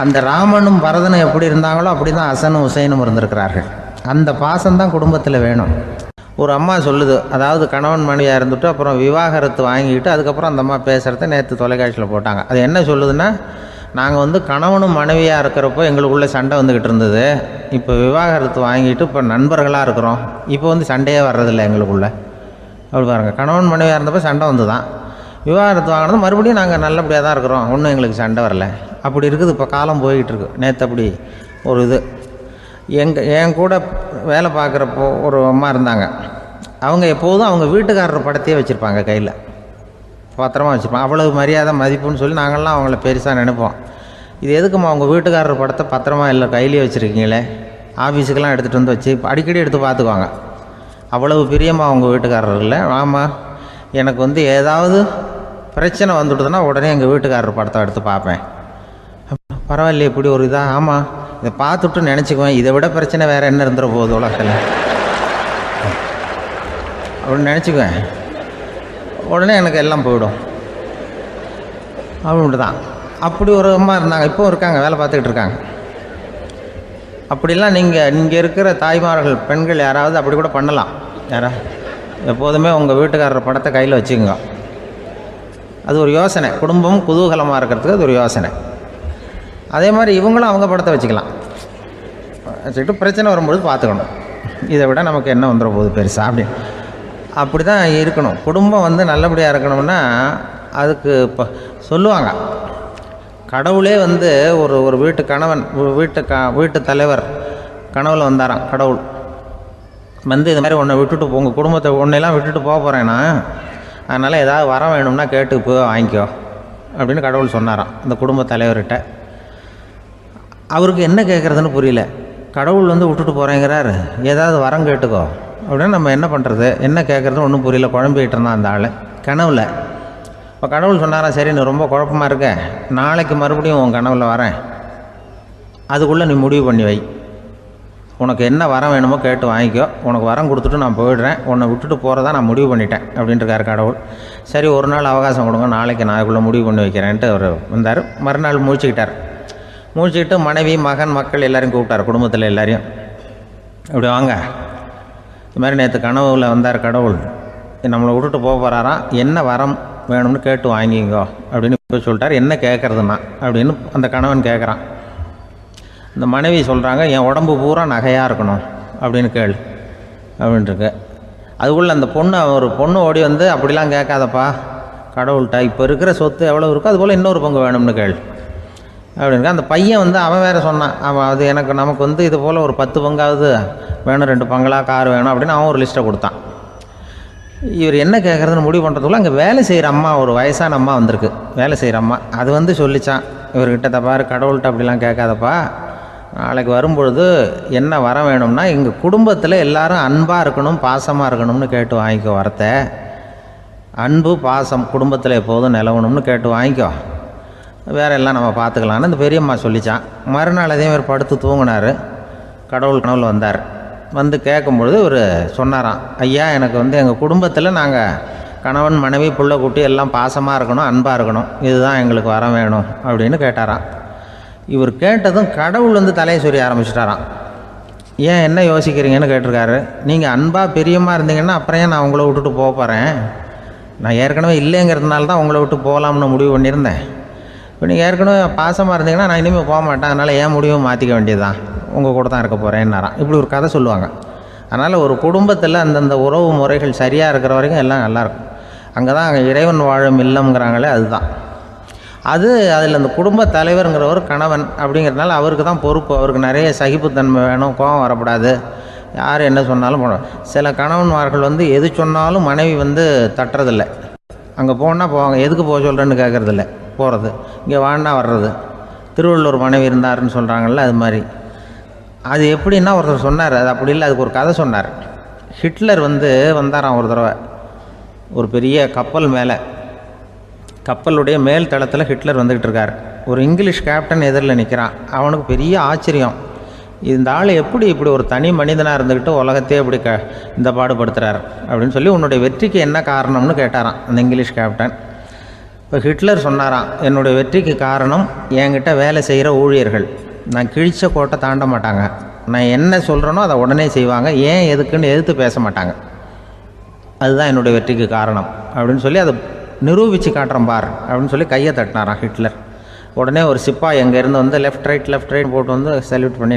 அந்த ராமனும் பரதனும் எப்படி இருந்தாங்களோ அப்படி தான் ஹசனும் ஹுசைனும் இருந்திருக்கிறார்கள். அந்த பாசம்தான் குடும்பத்தில் வேணும். ஒரு அம்மா சொல்லுது, அதாவது கணவன் மனைவியாக இருந்துட்டு அப்புறம் விவாகரத்து வாங்கிட்டு அதுக்கப்புறம் அந்த அம்மா பேசுகிறத நேற்று தொலைக்காட்சியில் போட்டாங்க. அது என்ன சொல்லுதுன்னா, நாங்கள் வந்து கணவனும் மனைவியாக இருக்கிறப்போ எங்களுக்குள்ளே சண்டை வந்துக்கிட்டு இருந்தது, இப்போ விவாகரத்து வாங்கிட்டு இப்போ நண்பர்களாக இருக்கிறோம், இப்போ வந்து சண்டையே வர்றதில்லை எங்களுக்குள்ளே. அப்படி பாருங்கள், கணவன் மனைவியாக இருந்தப்போ சண்டை வந்து தான், விவாகரத்து வாங்கினது மறுபடியும் நாங்கள் நல்லபடியாக தான் இருக்கிறோம், ஒன்றும் எங்களுக்கு சண்டை வரல. அப்படி இருக்குது இப்போ காலம் போய்கிட்டு இருக்கு. நேற்று அப்படி ஒரு இது என் கூட வேலை பார்க்குறப்போ ஒரு அம்மா இருந்தாங்க. அவங்க எப்போதும் அவங்க வீட்டுக்காரர் படத்தையே வச்சுருப்பாங்க, கையில் பத்திரமா வச்சுருப்பாங்க. அவ்வளவு மரியாதை மதிப்புன்னு சொல்லி நாங்கள்லாம் அவங்கள பெருசாக நினைப்போம். இது எதுக்குமா அவங்க வீட்டுக்காரர் படத்தை பத்திரமா இல்லை கையிலே வச்சுருக்கீங்களே, ஆஃபீஸுக்கெல்லாம் எடுத்துகிட்டு வந்து வச்சு அடிக்கடி எடுத்து பார்த்துக்குவாங்க. அவ்வளவு பிரியமாக அவங்க வீட்டுக்காரர் இல்லை. ஆமாம், எனக்கு வந்து ஏதாவது பிரச்சனை வந்துட்டுதுன்னா உடனே எங்கள் வீட்டுக்காரர் படத்தை எடுத்து பார்ப்பேன். பரவாயில்லையே இப்படி ஒரு இதாக, ஆமாம் இதை பார்த்துட்டு நினச்சிக்குவேன், இதை விட பிரச்சனை வேறு என்ன இருந்துட போகுது உலகத்தில் அப்படின்னு நினச்சிக்குவேன். உடனே எனக்கு எல்லாம் போயிடும் அப்படின்ட்டு தான். அப்படி ஒரு அம்மா இருந்தாங்க, இப்போவும் இருக்காங்க, வேலை பார்த்துக்கிட்டு இருக்காங்க. அப்படிலாம் இங்கே இருக்கிற தாய்மார்கள் பெண்கள் யாராவது அப்படி கூட பண்ணலாம். யாரா எப்போதுமே உங்கள் வீட்டுக்காரர் படத்தை கையில் வச்சுக்கோங்க. அது ஒரு யோசனை, குடும்பம் குதூகலமாக இருக்கிறதுக்கு அது ஒரு யோசனை. அதே மாதிரி இவங்களும் அவங்க படத்தை வச்சுக்கலாம், வச்சுக்கிட்டு பிரச்சனை வரும்போது பார்த்துக்கணும். இதை விட நமக்கு என்ன வந்துட போகுது பெருசாக அப்படி தான் இருக்கணும். குடும்பம் நல்லபடியாக இருக்கணும்னா அதுக்கு இப்போ சொல்லுவாங்க, கடவுளே ஒரு வீட்டு கணவன் வீட்டு தலைவர் கனவுல வந்தாராம். கடவுள் இது மாதிரி உன்னை விட்டுட்டு உங்கள் குடும்பத்தை உன்னையெல்லாம் விட்டுட்டு போக போகிறேன்னா, அதனால் ஏதாவது வர வேணும்னா கேட்டு போய் வாங்கிக்கோ அப்படின்னு கடவுள் சொன்னாராம் அந்த குடும்ப தலைவர்கிட்ட. அவருக்கு என்ன கேட்குறதுன்னு புரியல. கடவுள் விட்டுட்டு போகிறேங்கிறார், ஏதாவது வரம் கேட்டுக்கோ அப்படின்னு. நம்ம என்ன பண்ணுறது, என்ன கேட்குறதுன்னு ஒன்றும் புரியல, குழம்பிக்கிட்டு இருந்தான் அந்த ஆள் கனவில். இப்போ கடவுள் சொன்னாரா, சரி நீ ரொம்ப குழப்பமாக இருக்க, நாளைக்கு மறுபடியும் உன் கனவில் வரேன், அதுக்குள்ளே நீ முடிவு பண்ணி வை, உனக்கு என்ன வரம் வேணுமோ கேட்டு வாங்கிக்கோ, உனக்கு வரம் கொடுத்துட்டு நான் போயிடுறேன், உன்னை விட்டுட்டு போகிறதா நான் முடிவு பண்ணிட்டேன் அப்படின்ட்டுருக்காரு கடவுள். சரி ஒரு நாள் அவகாசம் கொடுங்க, நாளைக்கு நான் அதுக்குள்ளே முடிவு பண்ணி வைக்கிறேன்ட்டு அவர் வந்தார். மறுநாள் முழிச்சுக்கிட்டு மனைவி மகன் மக்கள் எல்லோரையும் கூப்பிட்டார், குடும்பத்தில் எல்லாரையும். இப்படி வாங்க, இது மாதிரி நேற்று கனவுல வந்தார் கடவுள், நம்மளை விட்டுட்டு போக போகிறாராம், என்ன வரம் வேணும்னு கேட்டு வாங்கிங்கோ அப்படின்னு சொல்லிட்டார். என்ன கேட்குறதுன்னா அப்படின்னு அந்த கணவன் கேட்குறான். இந்த மனைவி சொல்கிறாங்க, என் உடம்பு பூரா நகையாக இருக்கணும் அப்படின்னு கேள் அப்படின்ட்டுருக்கு. அதுக்குள்ளே அந்த ஒரு பொண்ணு ஓடி அப்படிலாம் கேட்காதப்பா கடவுள்கிட்ட, இப்போ இருக்கிற சொத்து எவ்வளோ இருக்கோ அதுபோல் இன்னொரு பங்கு வேணும்னு கேள் அப்படின்னு. அந்த பையன் அவன் வேறு சொன்னான், அவன் அது நமக்கு இது போல் ஒரு 10 பங்காவது வேணும், 2 பங்களா கார் வேணும் அப்படின்னு அவன் ஒரு லிஸ்ட்டை கொடுத்தான். இவர் என்ன கேட்குறதுன்னு முடிவு பண்ணுறதுக்குள்ள அங்கே வேலை செய்கிற அம்மா, ஒரு வயசான அம்மா வந்திருக்கு, வேலை செய்கிற அம்மா. அது சொல்லிச்சான் இவர்கிட்ட, தப்பாரு கடவுள்கிட்ட அப்படிலாம் கேட்காதப்பா, நாளைக்கு வரும்பொழுது என்ன வர வேணும்னா எங்கள் குடும்பத்தில் எல்லாரும் அன்பாக இருக்கணும் பாசமாக இருக்கணும்னு கேட்டு வாங்கிக்கோ, வரத்தை அன்பு பாசம் குடும்பத்தில் எப்போதும் நிலவணும்னு கேட்டு வாங்கிக்கோ, வேற எல்லாம் நம்ம பார்த்துக்கலான்னு இந்த பெரியம்மா சொல்லித்தான். மறுநாள் அதேமாதிரி படுத்து தூங்கினார். கடவுள் கனவுல வந்தார். கேட்கும்பொழுது இவர் சொன்னாராம், ஐயா எனக்கு எங்கள் குடும்பத்தில் நாங்கள் கணவன் மனைவி புள்ள குட்டி எல்லாம் பாசமாக இருக்கணும் அன்பாக இருக்கணும், இதுதான் எங்களுக்கு வர வேணும் அப்படின்னு கேட்டாராம். இவர் கேட்டதும் கடவுள் தலையை சொரிய ஆரம்பிச்சிட்டாராம். ஏன் என்ன யோசிக்கிறீங்கன்னு கேட்டிருக்காரு. நீங்கள் அன்பாக பிரியமாக இருந்தீங்கன்னா அப்புறம் ஏன் நான் உங்களை விட்டுட்டு போக போகிறேன், நான் ஏற்கனவே இல்லைங்கிறதுனால தான் உங்களை விட்டு போகலாம்னு முடிவு பண்ணியிருந்தேன். இப்போ நீங்கள் ஏற்கனவே பாசமாக இருந்தீங்கன்னா நான் இனிமேல் போக மாட்டேன், அதனால் ஏன் முடிவை மாற்றிக்க வேண்டியது தான், உங்கள் கூட தான் இருக்க போகிறேன்னாராம். இப்படி ஒரு கதை சொல்லுவாங்க. அதனால் ஒரு குடும்பத்தில் அந்தந்த உறவு முறைகள் சரியாக இருக்கிற வரைக்கும் எல்லாம் நல்லாயிருக்கும். அங்கே தான் இறைவன் வாழும் இல்லம்ங்கிறாங்களே, அதுதான் அது. அதில் அந்த குடும்ப தலைவருங்கிறவர் கணவன் அப்படிங்கிறதுனால அவருக்கு தான் பொறுப்பு. அவருக்கு நிறைய சகிப்புத்தன்மை வேணும், கோபம் வரக்கூடாது, யார் என்ன சொன்னாலும் போகணும். சில கணவன்மார்கள் எது சொன்னாலும் மனைவி தட்டுறதில்லை. அங்கே போனால் போவாங்க, எதுக்கு போக சொல்கிறேன்னு கேட்குறதில்ல, போகிறது, இங்கே வான்னா வர்றது. திருவள்ளுவர் மனைவி இருந்தாருன்னு சொல்கிறாங்கல்ல, அது மாதிரி. அது எப்படின்னா ஒருத்தர் சொன்னார், அது அப்படி இல்லை, அதுக்கு ஒரு கதை சொன்னார். ஹிட்லர் வந்தாராம் ஒரு தடவை, ஒரு பெரிய கப்பல் மேலே, கப்பலுடைய மேல் தளத்தில் ஹிட்லர் வந்துக்கிட்டு இருக்கார். ஒரு இங்கிலீஷ் கேப்டன் எதிரில் நிற்கிறான். அவனுக்கு பெரிய ஆச்சரியம், இந்த ஆள் எப்படி இப்படி ஒரு தனி மனிதனாக இருந்துக்கிட்டு உலகத்தையே இப்படி இந்த பாடுபடுத்துகிறார் அப்படின்னு சொல்லி, உன்னுடைய வெற்றிக்கு என்ன காரணம்னு கேட்டாராம் அந்த இங்கிலீஷ் கேப்டன். இப்போ ஹிட்லர் சொன்னாராம், என்னுடைய வெற்றிக்கு காரணம் என்கிட்ட வேலை செய்கிற ஊழியர்கள், நான் கிழிச்ச கோட்டை தாண்ட மாட்டாங்க, நான் என்ன சொல்கிறேனோ அதை உடனே செய்வாங்க, ஏன் எதுக்குன்னு எதிர்த்து பேச மாட்டாங்க, அதுதான் என்னுடைய வெற்றிக்கு காரணம் அப்படின்னு சொல்லி அதை நிரூபித்து காட்டுறேன் பார் அப்படின்னு சொல்லி கையை தட்டினாராம் ஹிட்லர். உடனே ஒரு சிப்பாய் எங்கேருந்து லெஃப்ட் ரைட் போட்டு சல்யூட் பண்ணி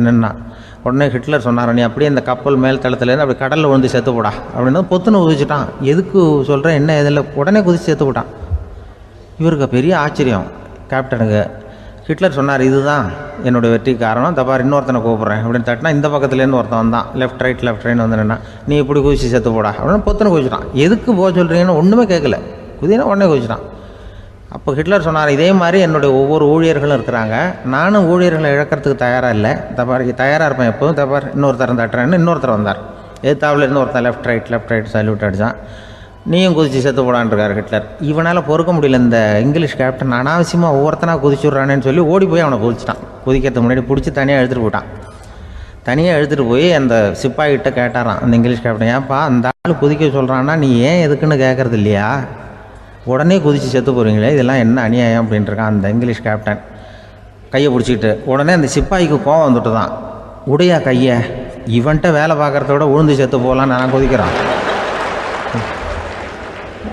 நின்னான். உடனே ஹிட்லர் சொன்னார், நீ அப்படியே இந்த கப்பல் மேல் தளத்துலேருந்து அப்படி கடலில் விழுந்து செத்து போடா அப்படின்னு பொத்துன்னு குதிச்சுட்டான். எதுக்கு சொல்கிறேன் என்ன இதில், உடனே குதிச்சு செத்து போட்டான். இவருக்கு பெரிய ஆச்சரியம் கேப்டனுக்கு. ஹிட்லர் சொன்னார், இதுதான் என்னுடைய வெற்றி காரணம், தப்பார் இன்னொருத்தனை கூப்பிட்றேன் அப்படின்னு தட்டினா இந்த பக்கத்துலேருந்து ஒருத்தன் வந்தான், லெஃப்ட் ரைட் நின்னா, நீ இப்படி குதிச்சு செத்து போடா அப்படின்னு பொத்துன்னு குதிச்சிட்டான். எதுக்கு போக சொல்கிறீங்கன்னு ஒன்றுமே கேட்கல, குதினா உடனே குதிச்சிட்டான். அப்போ ஹிட்லர் சொன்னார், இதே மாதிரி என்னுடைய ஒவ்வொரு ஊழியர்களும் இருக்கிறாங்க, நானும் ஊழியர்களை இழக்கிறதுக்கு தயாராக இல்லை, தப்பார் தயாராக இருப்பேன் எப்போதும், தப்பார் இன்னொருத்தரம் தட்டுறேன்னு இன்னொருத்தர் வந்தார். எதிர்த்தாவில் இருந்து ஒருத்தன் லெஃப்ட் ரைட் சல்யூட் அடித்தான். நீயும் குதிச்சு செத்து போடான்ருக்கார் ஹிட்லர். இவனால் பொறுக்க முடியல, இந்த இங்கிலீஷ் கேப்டன் அனாவசியமாக ஒவ்வொருத்தனாக குதிச்சுட்றானேன்னு சொல்லி ஓடி போய் அவனை குதிச்சிட்டான். குதிக்கிறதுக்கு முன்னாடி பிடிச்சி தனியாக எடுத்துகிட்டு போட்டான். தனியாக எடுத்துகிட்டு போய் அந்த சிப்பாய்கிட்ட கேட்டாரான் அந்த இங்கிலீஷ் கேப்டன், ஏன்ப்பா அந்த ஆள் குதிக்க சொல்கிறான்னா நீ ஏன் எதுக்குன்னு கேட்குறது இல்லையா, உடனே குதித்து செத்து போகிறீங்களே, இதெல்லாம் என்ன அநியாயம் அப்படின்ட்டுருக்கான் அந்த இங்கிலீஷ் கேப்டன் கையை பிடிச்சிக்கிட்டு. உடனே அந்த சிப்பாய்க்கு கோவம் வந்துட்டு தான், உடையா கையை, இவன்ட்ட வேலை பார்க்குறத விட உழுந்து செத்து போகலான்னு நான் குதிக்கிறான்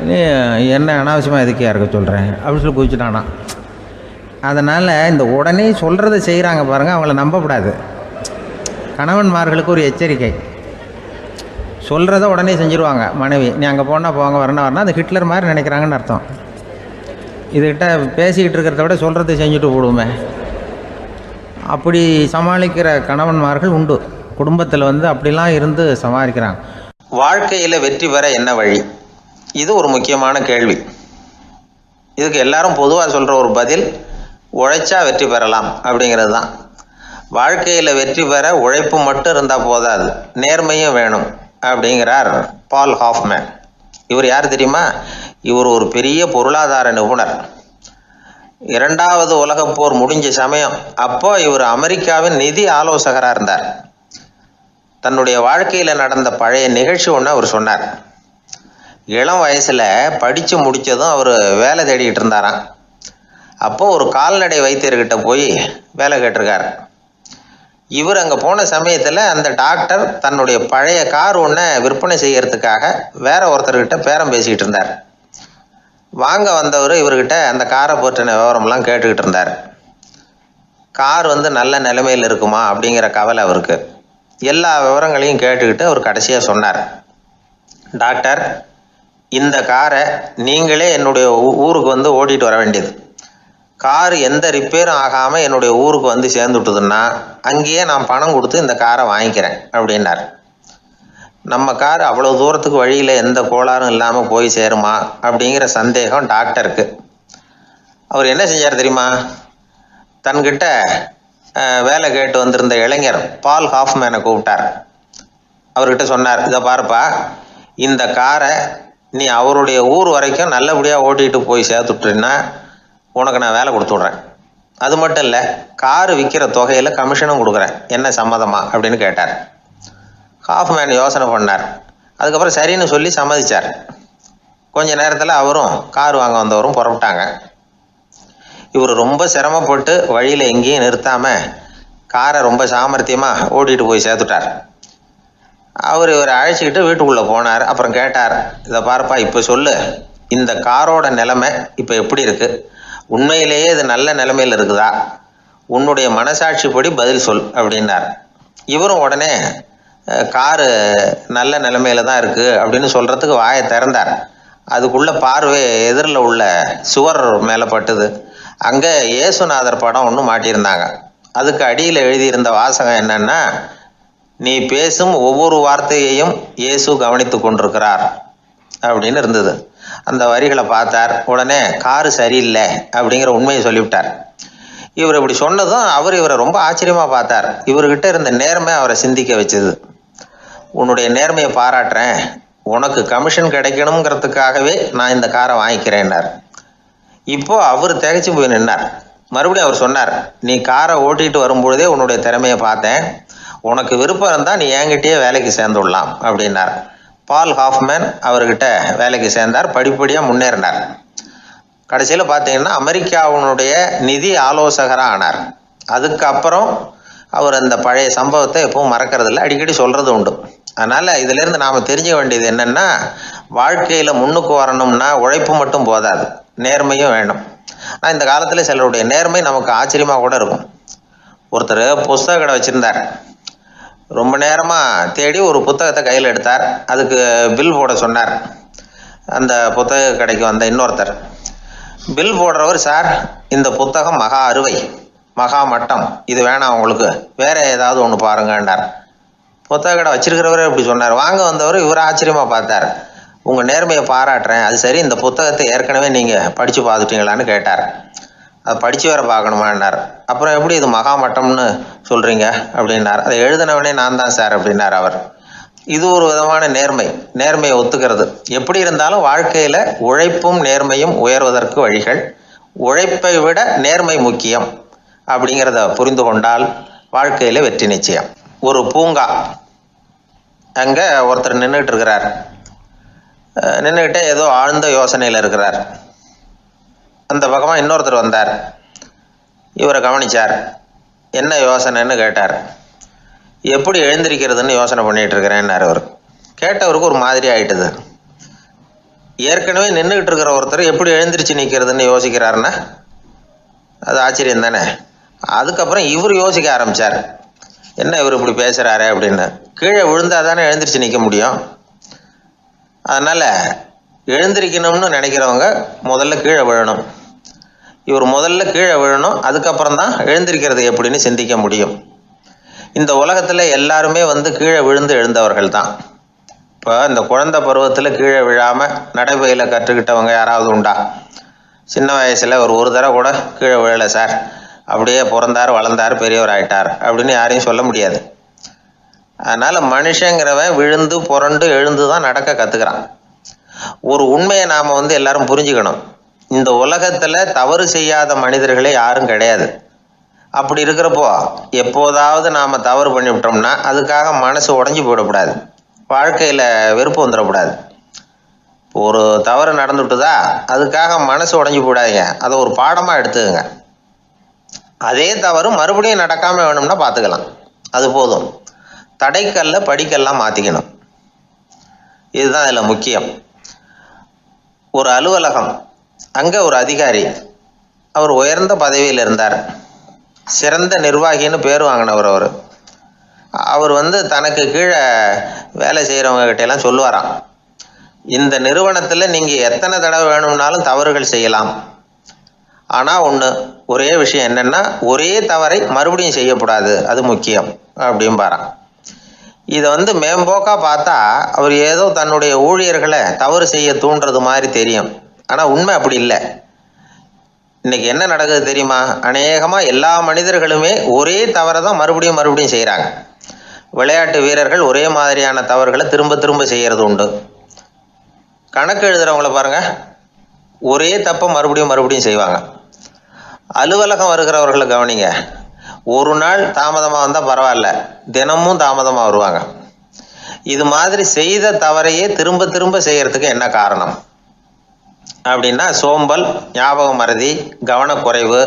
நீ என்ன அனாவசியமாக எதுக்கியா இருக்க சொல்கிறேன் அப்படின்னு சொல்லி குதிச்சுட்டானா. அதனால் இந்த உடனே சொல்கிறத செய்கிறாங்க பாருங்கள், அவங்கள நம்பக்கூடாது. கணவன்மார்களுக்கு ஒரு எச்சரிக்கை. சொல்கிறத உடனே செஞ்சுருவாங்க மனைவி. நீ அங்கே போனால் போங்க, வரணும் அந்த ஹிட்லர் மாதிரி நினைக்கிறாங்கன்னு அர்த்தம். இதுகிட்ட பேசிக்கிட்டு இருக்கிறத விட சொல்கிறத செஞ்சுட்டு போடுவோமே. அப்படி சமாளிக்கிற கணவன்மார்கள் உண்டு. குடும்பத்தில் அப்படிலாம் இருந்து சமாளிக்கிறாங்க. வாழ்க்கையில் வெற்றி பெற என்ன வழி? இது ஒரு முக்கியமான கேள்வி. இதுக்கு எல்லாரும் பொதுவாக சொல்கிற ஒரு பதில், உழைச்சா வெற்றி பெறலாம் அப்படிங்கிறது தான். வாழ்க்கையில் வெற்றி பெற உழைப்பு மட்டும் இருந்தால் போதாது, நேர்மையும் வேணும் அப்படிங்கிறார் பால் ஹாஃப்மேன். இவர் யார் தெரியுமா? இவர் ஒரு பெரிய பொருளாதார நிபுணர். 2வது உலகப் போர் முடிஞ்ச சமயம் அப்போ இவர் அமெரிக்காவின் நிதி ஆலோசகராக இருந்தார். தன்னுடைய வாழ்க்கையில் நடந்த பழைய நிகழ்ச்சி ஒன்று அவர் சொன்னார். இளம் வயசில் படித்து முடித்ததும் அவர் வேலை தேடிக்கிட்டு இருந்தாராம். அப்போது ஒரு கால்நடை வைத்தியர்கிட்ட போய் வேலை கேட்டிருக்கார். இவர் அங்கே போன சமயத்தில் அந்த டாக்டர் தன்னுடைய பழைய கார் ஒன்றை விற்பனை செய்யறதுக்காக வேற ஒருத்தர்கிட்ட பேரம் பேசிக்கிட்டு இருந்தார். வாங்க வந்தவர் இவர்கிட்ட அந்த காரை பற்றின விவரம்லாம் கேட்டுக்கிட்டு இருந்தார். கார் நல்ல நிலைமையில் இருக்குமா அப்படிங்கிற கவலை அவருக்கு. எல்லா விவரங்களையும் கேட்டுக்கிட்டு அவர் கடைசியாக சொன்னார், டாக்டர், இந்த காரை நீங்களே என்னுடைய ஊருக்கு ஓட்டிகிட்டு வர வேண்டியது. கார் எந்த ரிப்பேரும் ஆகாமல் என்னுடைய ஊருக்கு சேர்ந்துட்டுதுன்னா அங்கேயே நான் பணம் கொடுத்து இந்த காரை வாங்கிக்கிறேன் அப்படின்னார். நம்ம கார் அவ்வளோ தூரத்துக்கு வழியில் எந்த கோளாறும் இல்லாமல் போய் சேருமா அப்படிங்கிற சந்தேகம் டாக்டருக்கு. அவர் என்ன செஞ்சார் தெரியுமா? தன்கிட்ட வேலை கேட்டு வந்திருந்த இளைஞர் பால் ஹாஃப்மேனை கூப்பிட்டார். அவர்கிட்ட சொன்னார், இதை பாருப்பா, இந்த காரை நீ அவருடைய ஊர் வரைக்கும் நல்லபடியாக ஓட்டிகிட்டு போய் சேர்த்துட்டீன்னா உனக்கு நான் வேலை கொடுத்து விட்றேன். அது மட்டும் இல்லை, காரு விற்கிற தொகையில் கமிஷனும் கொடுக்குறேன், என்ன சம்மதமா அப்படின்னு கேட்டார். ஹாஃப்மேன் யோசனை பண்ணார். அதுக்கப்புறம் சரின்னு சொல்லி சம்மதிச்சார். கொஞ்ச நேரத்தில் அவரும் கார் வாங்க வந்தவரும் புறப்பட்டாங்க. இவர் ரொம்ப சிரமப்பட்டு வழியில் எங்கேயும் நிறுத்தாமல் காரை ரொம்ப சாமர்த்தியமாக ஓட்டிகிட்டு போய் சேர்த்துட்டார். இவரை அழைச்சிக்கிட்டு வீட்டுக்குள்ளே போனார். அப்புறம் கேட்டார், இதை பாருப்பா, இப்போ சொல்லு, இந்த காரோட நிலைமை இப்போ எப்படி இருக்குது? உண்மையிலேயே இது நல்ல நிலைமையில் இருக்குதா? உன்னுடைய மனசாட்சிப்படி பதில் சொல் அப்படின்னார். இவரும் உடனே காரு நல்ல நிலைமையில தான் இருக்குது அப்படின்னு சொல்கிறதுக்கு வாயை திறந்தார். அதுக்குள்ளே பார்வை எதிரில் உள்ள சுவர் மேலே பட்டுது. அங்கே இயேசுநாதர் படம் ஒன்று மாட்டியிருந்தாங்க. அதுக்கு அடியில் எழுதியிருந்த வாசகம் என்னன்னா, நீ பேசும் ஒவ்வொரு வார்த்தையையும் இயேசு கவனித்து கொண்டிருக்கிறார் அப்படின்னு இருந்தது. அந்த வரிகளை பார்த்தார். உடனே காரு சரியில்லை அப்படிங்கிற உண்மையை சொல்லிவிட்டார். இவர் இப்படி சொன்னதும் இவரை ரொம்ப ஆச்சரியமாக பார்த்தார். இவர்கிட்ட இருந்த நேர்மை அவரை சிந்திக்க வச்சது. உன்னுடைய நேர்மையை பாராட்டுறேன், உனக்கு கமிஷன் கிடைக்கணுங்கிறதுக்காகவே நான் இந்த காரை வாங்கிக்கிறேன்னார். இப்போ அவர் திகைச்சு போய் நின்னார். மறுபடியும் அவர் சொன்னார், நீ காரை ஓட்டிகிட்டு வரும்பொழுதே உன்னுடைய திறமையை பார்த்தேன், உனக்கு விருப்பம் இருந்தால் நீ என்கிட்டயே வேலைக்கு சேர்ந்துடலாம் அப்படின்னார். பால் ஹாஃப்மேன் அவர்கிட்ட வேலைக்கு சேர்ந்தார். படிப்படியாக முன்னேறினார். கடைசியில் பார்த்தீங்கன்னா அமெரிக்காவினுடைய நிதி ஆலோசகராக ஆனார். அதுக்கப்புறம் அவர் அந்த பழைய சம்பவத்தை எப்பவும் மறக்கிறதில்ல, அடிக்கடி சொல்கிறது உண்டு. அதனால் இதிலேருந்து நாம் தெரிஞ்சுக்க வேண்டியது என்னென்னா, வாழ்க்கையில் முன்னுக்கு வரணும்னா உழைப்பு மட்டும் போதாது, நேர்மையும் வேணும். ஆனால் இந்த காலத்தில் சிலருடைய நேர்மை நமக்கு ஆச்சரியமாக கூட இருக்கும். ஒருத்தர் புஸ்தக கடை வச்சுருந்தார். ரொம்ப நேரமாக தேடி ஒரு புத்தகத்தை கையில் எடுத்தார். அதுக்கு பில் போட சொன்னார். அந்த புத்தக கடைக்கு வந்த இன்னொருத்தர் பில் போடுறவர், சார், இந்த புத்தகம் மகா அறுவை, மகா மட்டம், இது வேணாம், உங்களுக்கு வேற ஏதாவது ஒன்று பாருங்கன்னார். புத்தக கடை வச்சிருக்கிறவரே இப்படி சொன்னார். வாங்க வந்தவர் இவர் ஆச்சரியமாக பார்த்தார். உங்கள் நேர்மையை பாராட்டுறேன், அது சரி, இந்த புத்தகத்தை ஏற்கனவே நீங்கள் படித்து பார்த்துட்டீங்களான்னு கேட்டார். அதை படித்து வேற பார்க்கணுமான்னார். அப்புறம் எப்படி இது மகாமட்டம்னு சொல்கிறீங்க அப்படின்னார். அதை எழுதினவனே நான் தான் சார் அப்படின்னார் அவர். இது ஒரு விதமான நேர்மையை ஒத்துக்கிறது. எப்படி இருந்தாலும் வாழ்க்கையில் உழைப்பும் நேர்மையும் உயர்வதற்கு வழிகள். உழைப்பை விட நேர்மை முக்கியம் அப்படிங்கிறத புரிந்து கொண்டால் வாழ்க்கையில் வெற்றி நிச்சயம். ஒரு பூங்கா, அங்கே ஒருத்தர் நின்றுட்டு இருக்கிறார். நின்றுக்கிட்டே ஏதோ ஆழ்ந்த யோசனையில் இருக்கிறார். அந்த பக்கமாக இன்னொருத்தர் வந்தார். இவரை கவனித்தார். என்ன யோசனைன்னு கேட்டார். எப்படி எழுந்திருக்கிறதுன்னு யோசனை பண்ணிகிட்டு இருக்கிறேன்னார் அவர். கேட்டவருக்கு ஒரு மாதிரி ஆகிட்டுது. ஏற்கனவே நின்றுக்கிட்டு இருக்கிற ஒருத்தர் எப்படி எழுந்திரிச்சு நிற்கிறதுன்னு யோசிக்கிறாருன்னா அது ஆச்சரியம் தானே. அதுக்கப்புறம் இவர் யோசிக்க ஆரம்பித்தார், என்ன இவர் இப்படி பேசுகிறாரு அப்படின்னு. கீழே விழுந்தால் தானே எழுந்திரிச்சு நிற்க முடியும். அதனால் எழுந்திரிக்கணும்னு நினைக்கிறவங்க முதல்ல கீழே விழணும். இவர் முதல்ல கீழே விழணும், அதுக்கப்புறம் தான் எழுந்திருக்கிறது எப்படின்னு சிந்திக்க முடியும். இந்த உலகத்தில் எல்லாருமே கீழே விழுந்து எழுந்தவர்கள் தான். இப்போ இந்த குழந்தை பருவத்தில் கீழே விழாமல் நடைபயில கற்றுக்கிட்டவங்க யாராவது உண்டா? சின்ன வயசில் ஒரு தடவை கூட கீழே விழலை சார், அப்படியே பிறந்தார் வளர்ந்தார் பெரியவர் ஆயிட்டார் அப்படின்னு யாரையும் சொல்ல முடியாது. அதனால் மனுஷங்கிறவன் விழுந்து புரண்டு எழுந்து தான் நடக்க கற்றுக்கிறான். ஒரு உண்மையை நாம் எல்லாரும் புரிஞ்சுக்கணும். இந்த உலகத்தில் தவறு செய்யாத மனிதர்களே யாரும் கிடையாது. அப்படி இருக்கிறப்போ எப்போதாவது நாம் தவறு பண்ணிவிட்டோம்னா அதுக்காக மனசு உடஞ்சி போயிடக்கூடாது, வாழ்க்கையில் வெறுப்பு வந்துடக்கூடாது. ஒரு தவறு நடந்துவிட்டுதா அதுக்காக மனசு உடஞ்சி போடாதீங்க, அதை ஒரு பாடமாக எடுத்துக்கங்க. அதே தவறு மறுபடியும் நடக்காமல் வேணும்னா பார்த்துக்கலாம், அது போதும். தடைக்கல்ல படிக்கல்லாம் மாற்றிக்கணும், இதுதான் இதில் முக்கியம். ஒரு அலுவலகம், அங்கே ஒரு அதிகாரி, அவர் உயர்ந்த பதவியில் இருந்தார், சிறந்த நிர்வாகின்னு பேர் வாங்கினவர். அவர் தனக்கு கீழே வேலை செய்கிறவங்க கிட்டெல்லாம் சொல்லுவாராம், இந்த நிறுவனத்தில் நீங்கள் எத்தனை தடவை வேணும்னாலும் தவறுகள் செய்யலாம், ஆனால் ஒரே விஷயம் என்னென்னா ஒரே தவறை மறுபடியும் செய்யக்கூடாது, அது முக்கியம் அப்படிம்பாராம். இதை மேம்போக்காக பார்த்தா அவர் ஏதோ தன்னுடைய ஊழியர்களை தவறு செய்ய தூண்டுறது மாதிரி தெரியும். ஆனால் உண்மை அப்படி இல்லை. இன்னைக்கு என்ன நடக்குது தெரியுமா? அநேகமாக எல்லா மனிதர்களுமே ஒரே தவறை தான் மறுபடியும் செய்கிறாங்க. விளையாட்டு வீரர்கள் ஒரே மாதிரியான தவறுகளை திரும்ப திரும்ப செய்கிறது உண்டு. கணக்கு எழுதுகிறவங்கள பாருங்கள், ஒரே தப்பை மறுபடியும் செய்வாங்க. அலுவலகம் வருகிறவர்களை கவனிங்க, ஒரு நாள் தாமதமாக வந்தால் பரவாயில்ல, தினமும் தாமதமாக வருவாங்க. இது மாதிரி செய்த தவறையே திரும்ப திரும்ப செய்கிறதுக்கு என்ன காரணம் அப்படின்னா சோம்பல், ஞாபக மறதி, கவனக்குறைவு,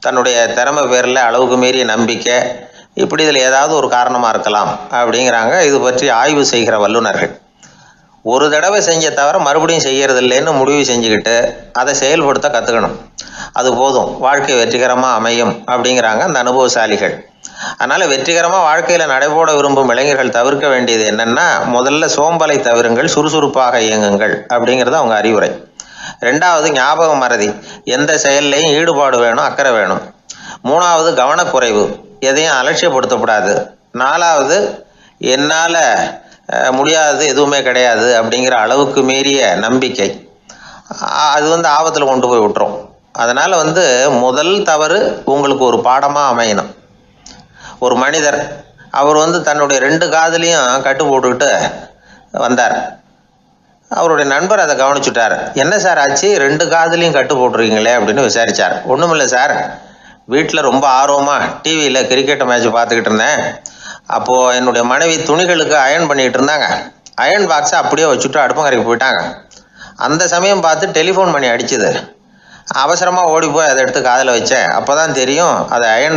தன்னுடைய திறமை பேரில் அளவுக்கு மீறிய நம்பிக்கை, இப்படி இதில் ஏதாவது ஒரு காரணமாக இருக்கலாம் அப்படிங்கிறாங்க இது பற்றி ஆய்வு செய்கிற வல்லுநர்கள். ஒரு தடவை செஞ்ச தவிர மறுபடியும் செய்கிறது இல்லைன்னு முடிவு செஞ்சுக்கிட்டு அதை செயல்படுத்த கற்றுக்கணும், அது போதும், வாழ்க்கை வெற்றிகரமாக அமையும் அப்படிங்கிறாங்க அந்த அனுபவசாலிகள். அதனால் வெற்றிகரமாக வாழ்க்கையில் நடைபோட விரும்பும் இளைஞர்கள் தவிர்க்க வேண்டியது என்னென்னா, முதல்ல சோம்பலை தவிருங்கள், சுறுசுறுப்பாக இயங்குங்கள் அப்படிங்கிறது அவங்க அறிவுரை. ரெண்டாவது ஞாபக மறதி, எந்த செயல்லையும் ஈடுபாடு வேணும், அக்கறை வேணும். மூணாவது கவனக்குறைவு, எதையும் அலட்சியப்படுத்தக்கூடாது. நாலாவது என்னால் முடியாதது எதுவுமே கிடையாது அப்படிங்கிற அளவுக்கு மீறிய நம்பிக்கை, அது ஆபத்தில் கொண்டு போய் விட்டுரும். அதனால் முதல் தவறு உங்களுக்கு ஒரு பாடமாக அமையணும். ஒரு மனிதர் அவர் தன்னுடைய 2 காதுலையும் கட்டு போட்டுக்கிட்டு வந்தார். அவருடைய நண்பர் அதை கவனிச்சுட்டார். என்ன சார் ஆச்சு, 2 காதுலையும் கட்டு போட்டுருக்கீங்களே அப்படின்னு விசாரித்தார். ஒன்றுமில்லை சார், வீட்டில் ரொம்ப ஆர்வமாக டிவியில் கிரிக்கெட் மேட்ச் பார்த்துக்கிட்டு இருந்தேன். அப்போது என்னுடைய மனைவி துணிகளுக்கு அயர்ன் பண்ணிகிட்டு இருந்தாங்க. அயர்ன் பாக்ஸை அப்படியே வச்சுட்டு அடுப்பங்கரைக்கு போயிட்டாங்க. அந்த சமயம் பார்த்து டெலிஃபோன் பண்ணி அடிச்சுது. அவசரமாக ஓடி போய் அதை எடுத்து காதில் வச்சேன். அப்போ தான் தெரியும் அது அயர்ன்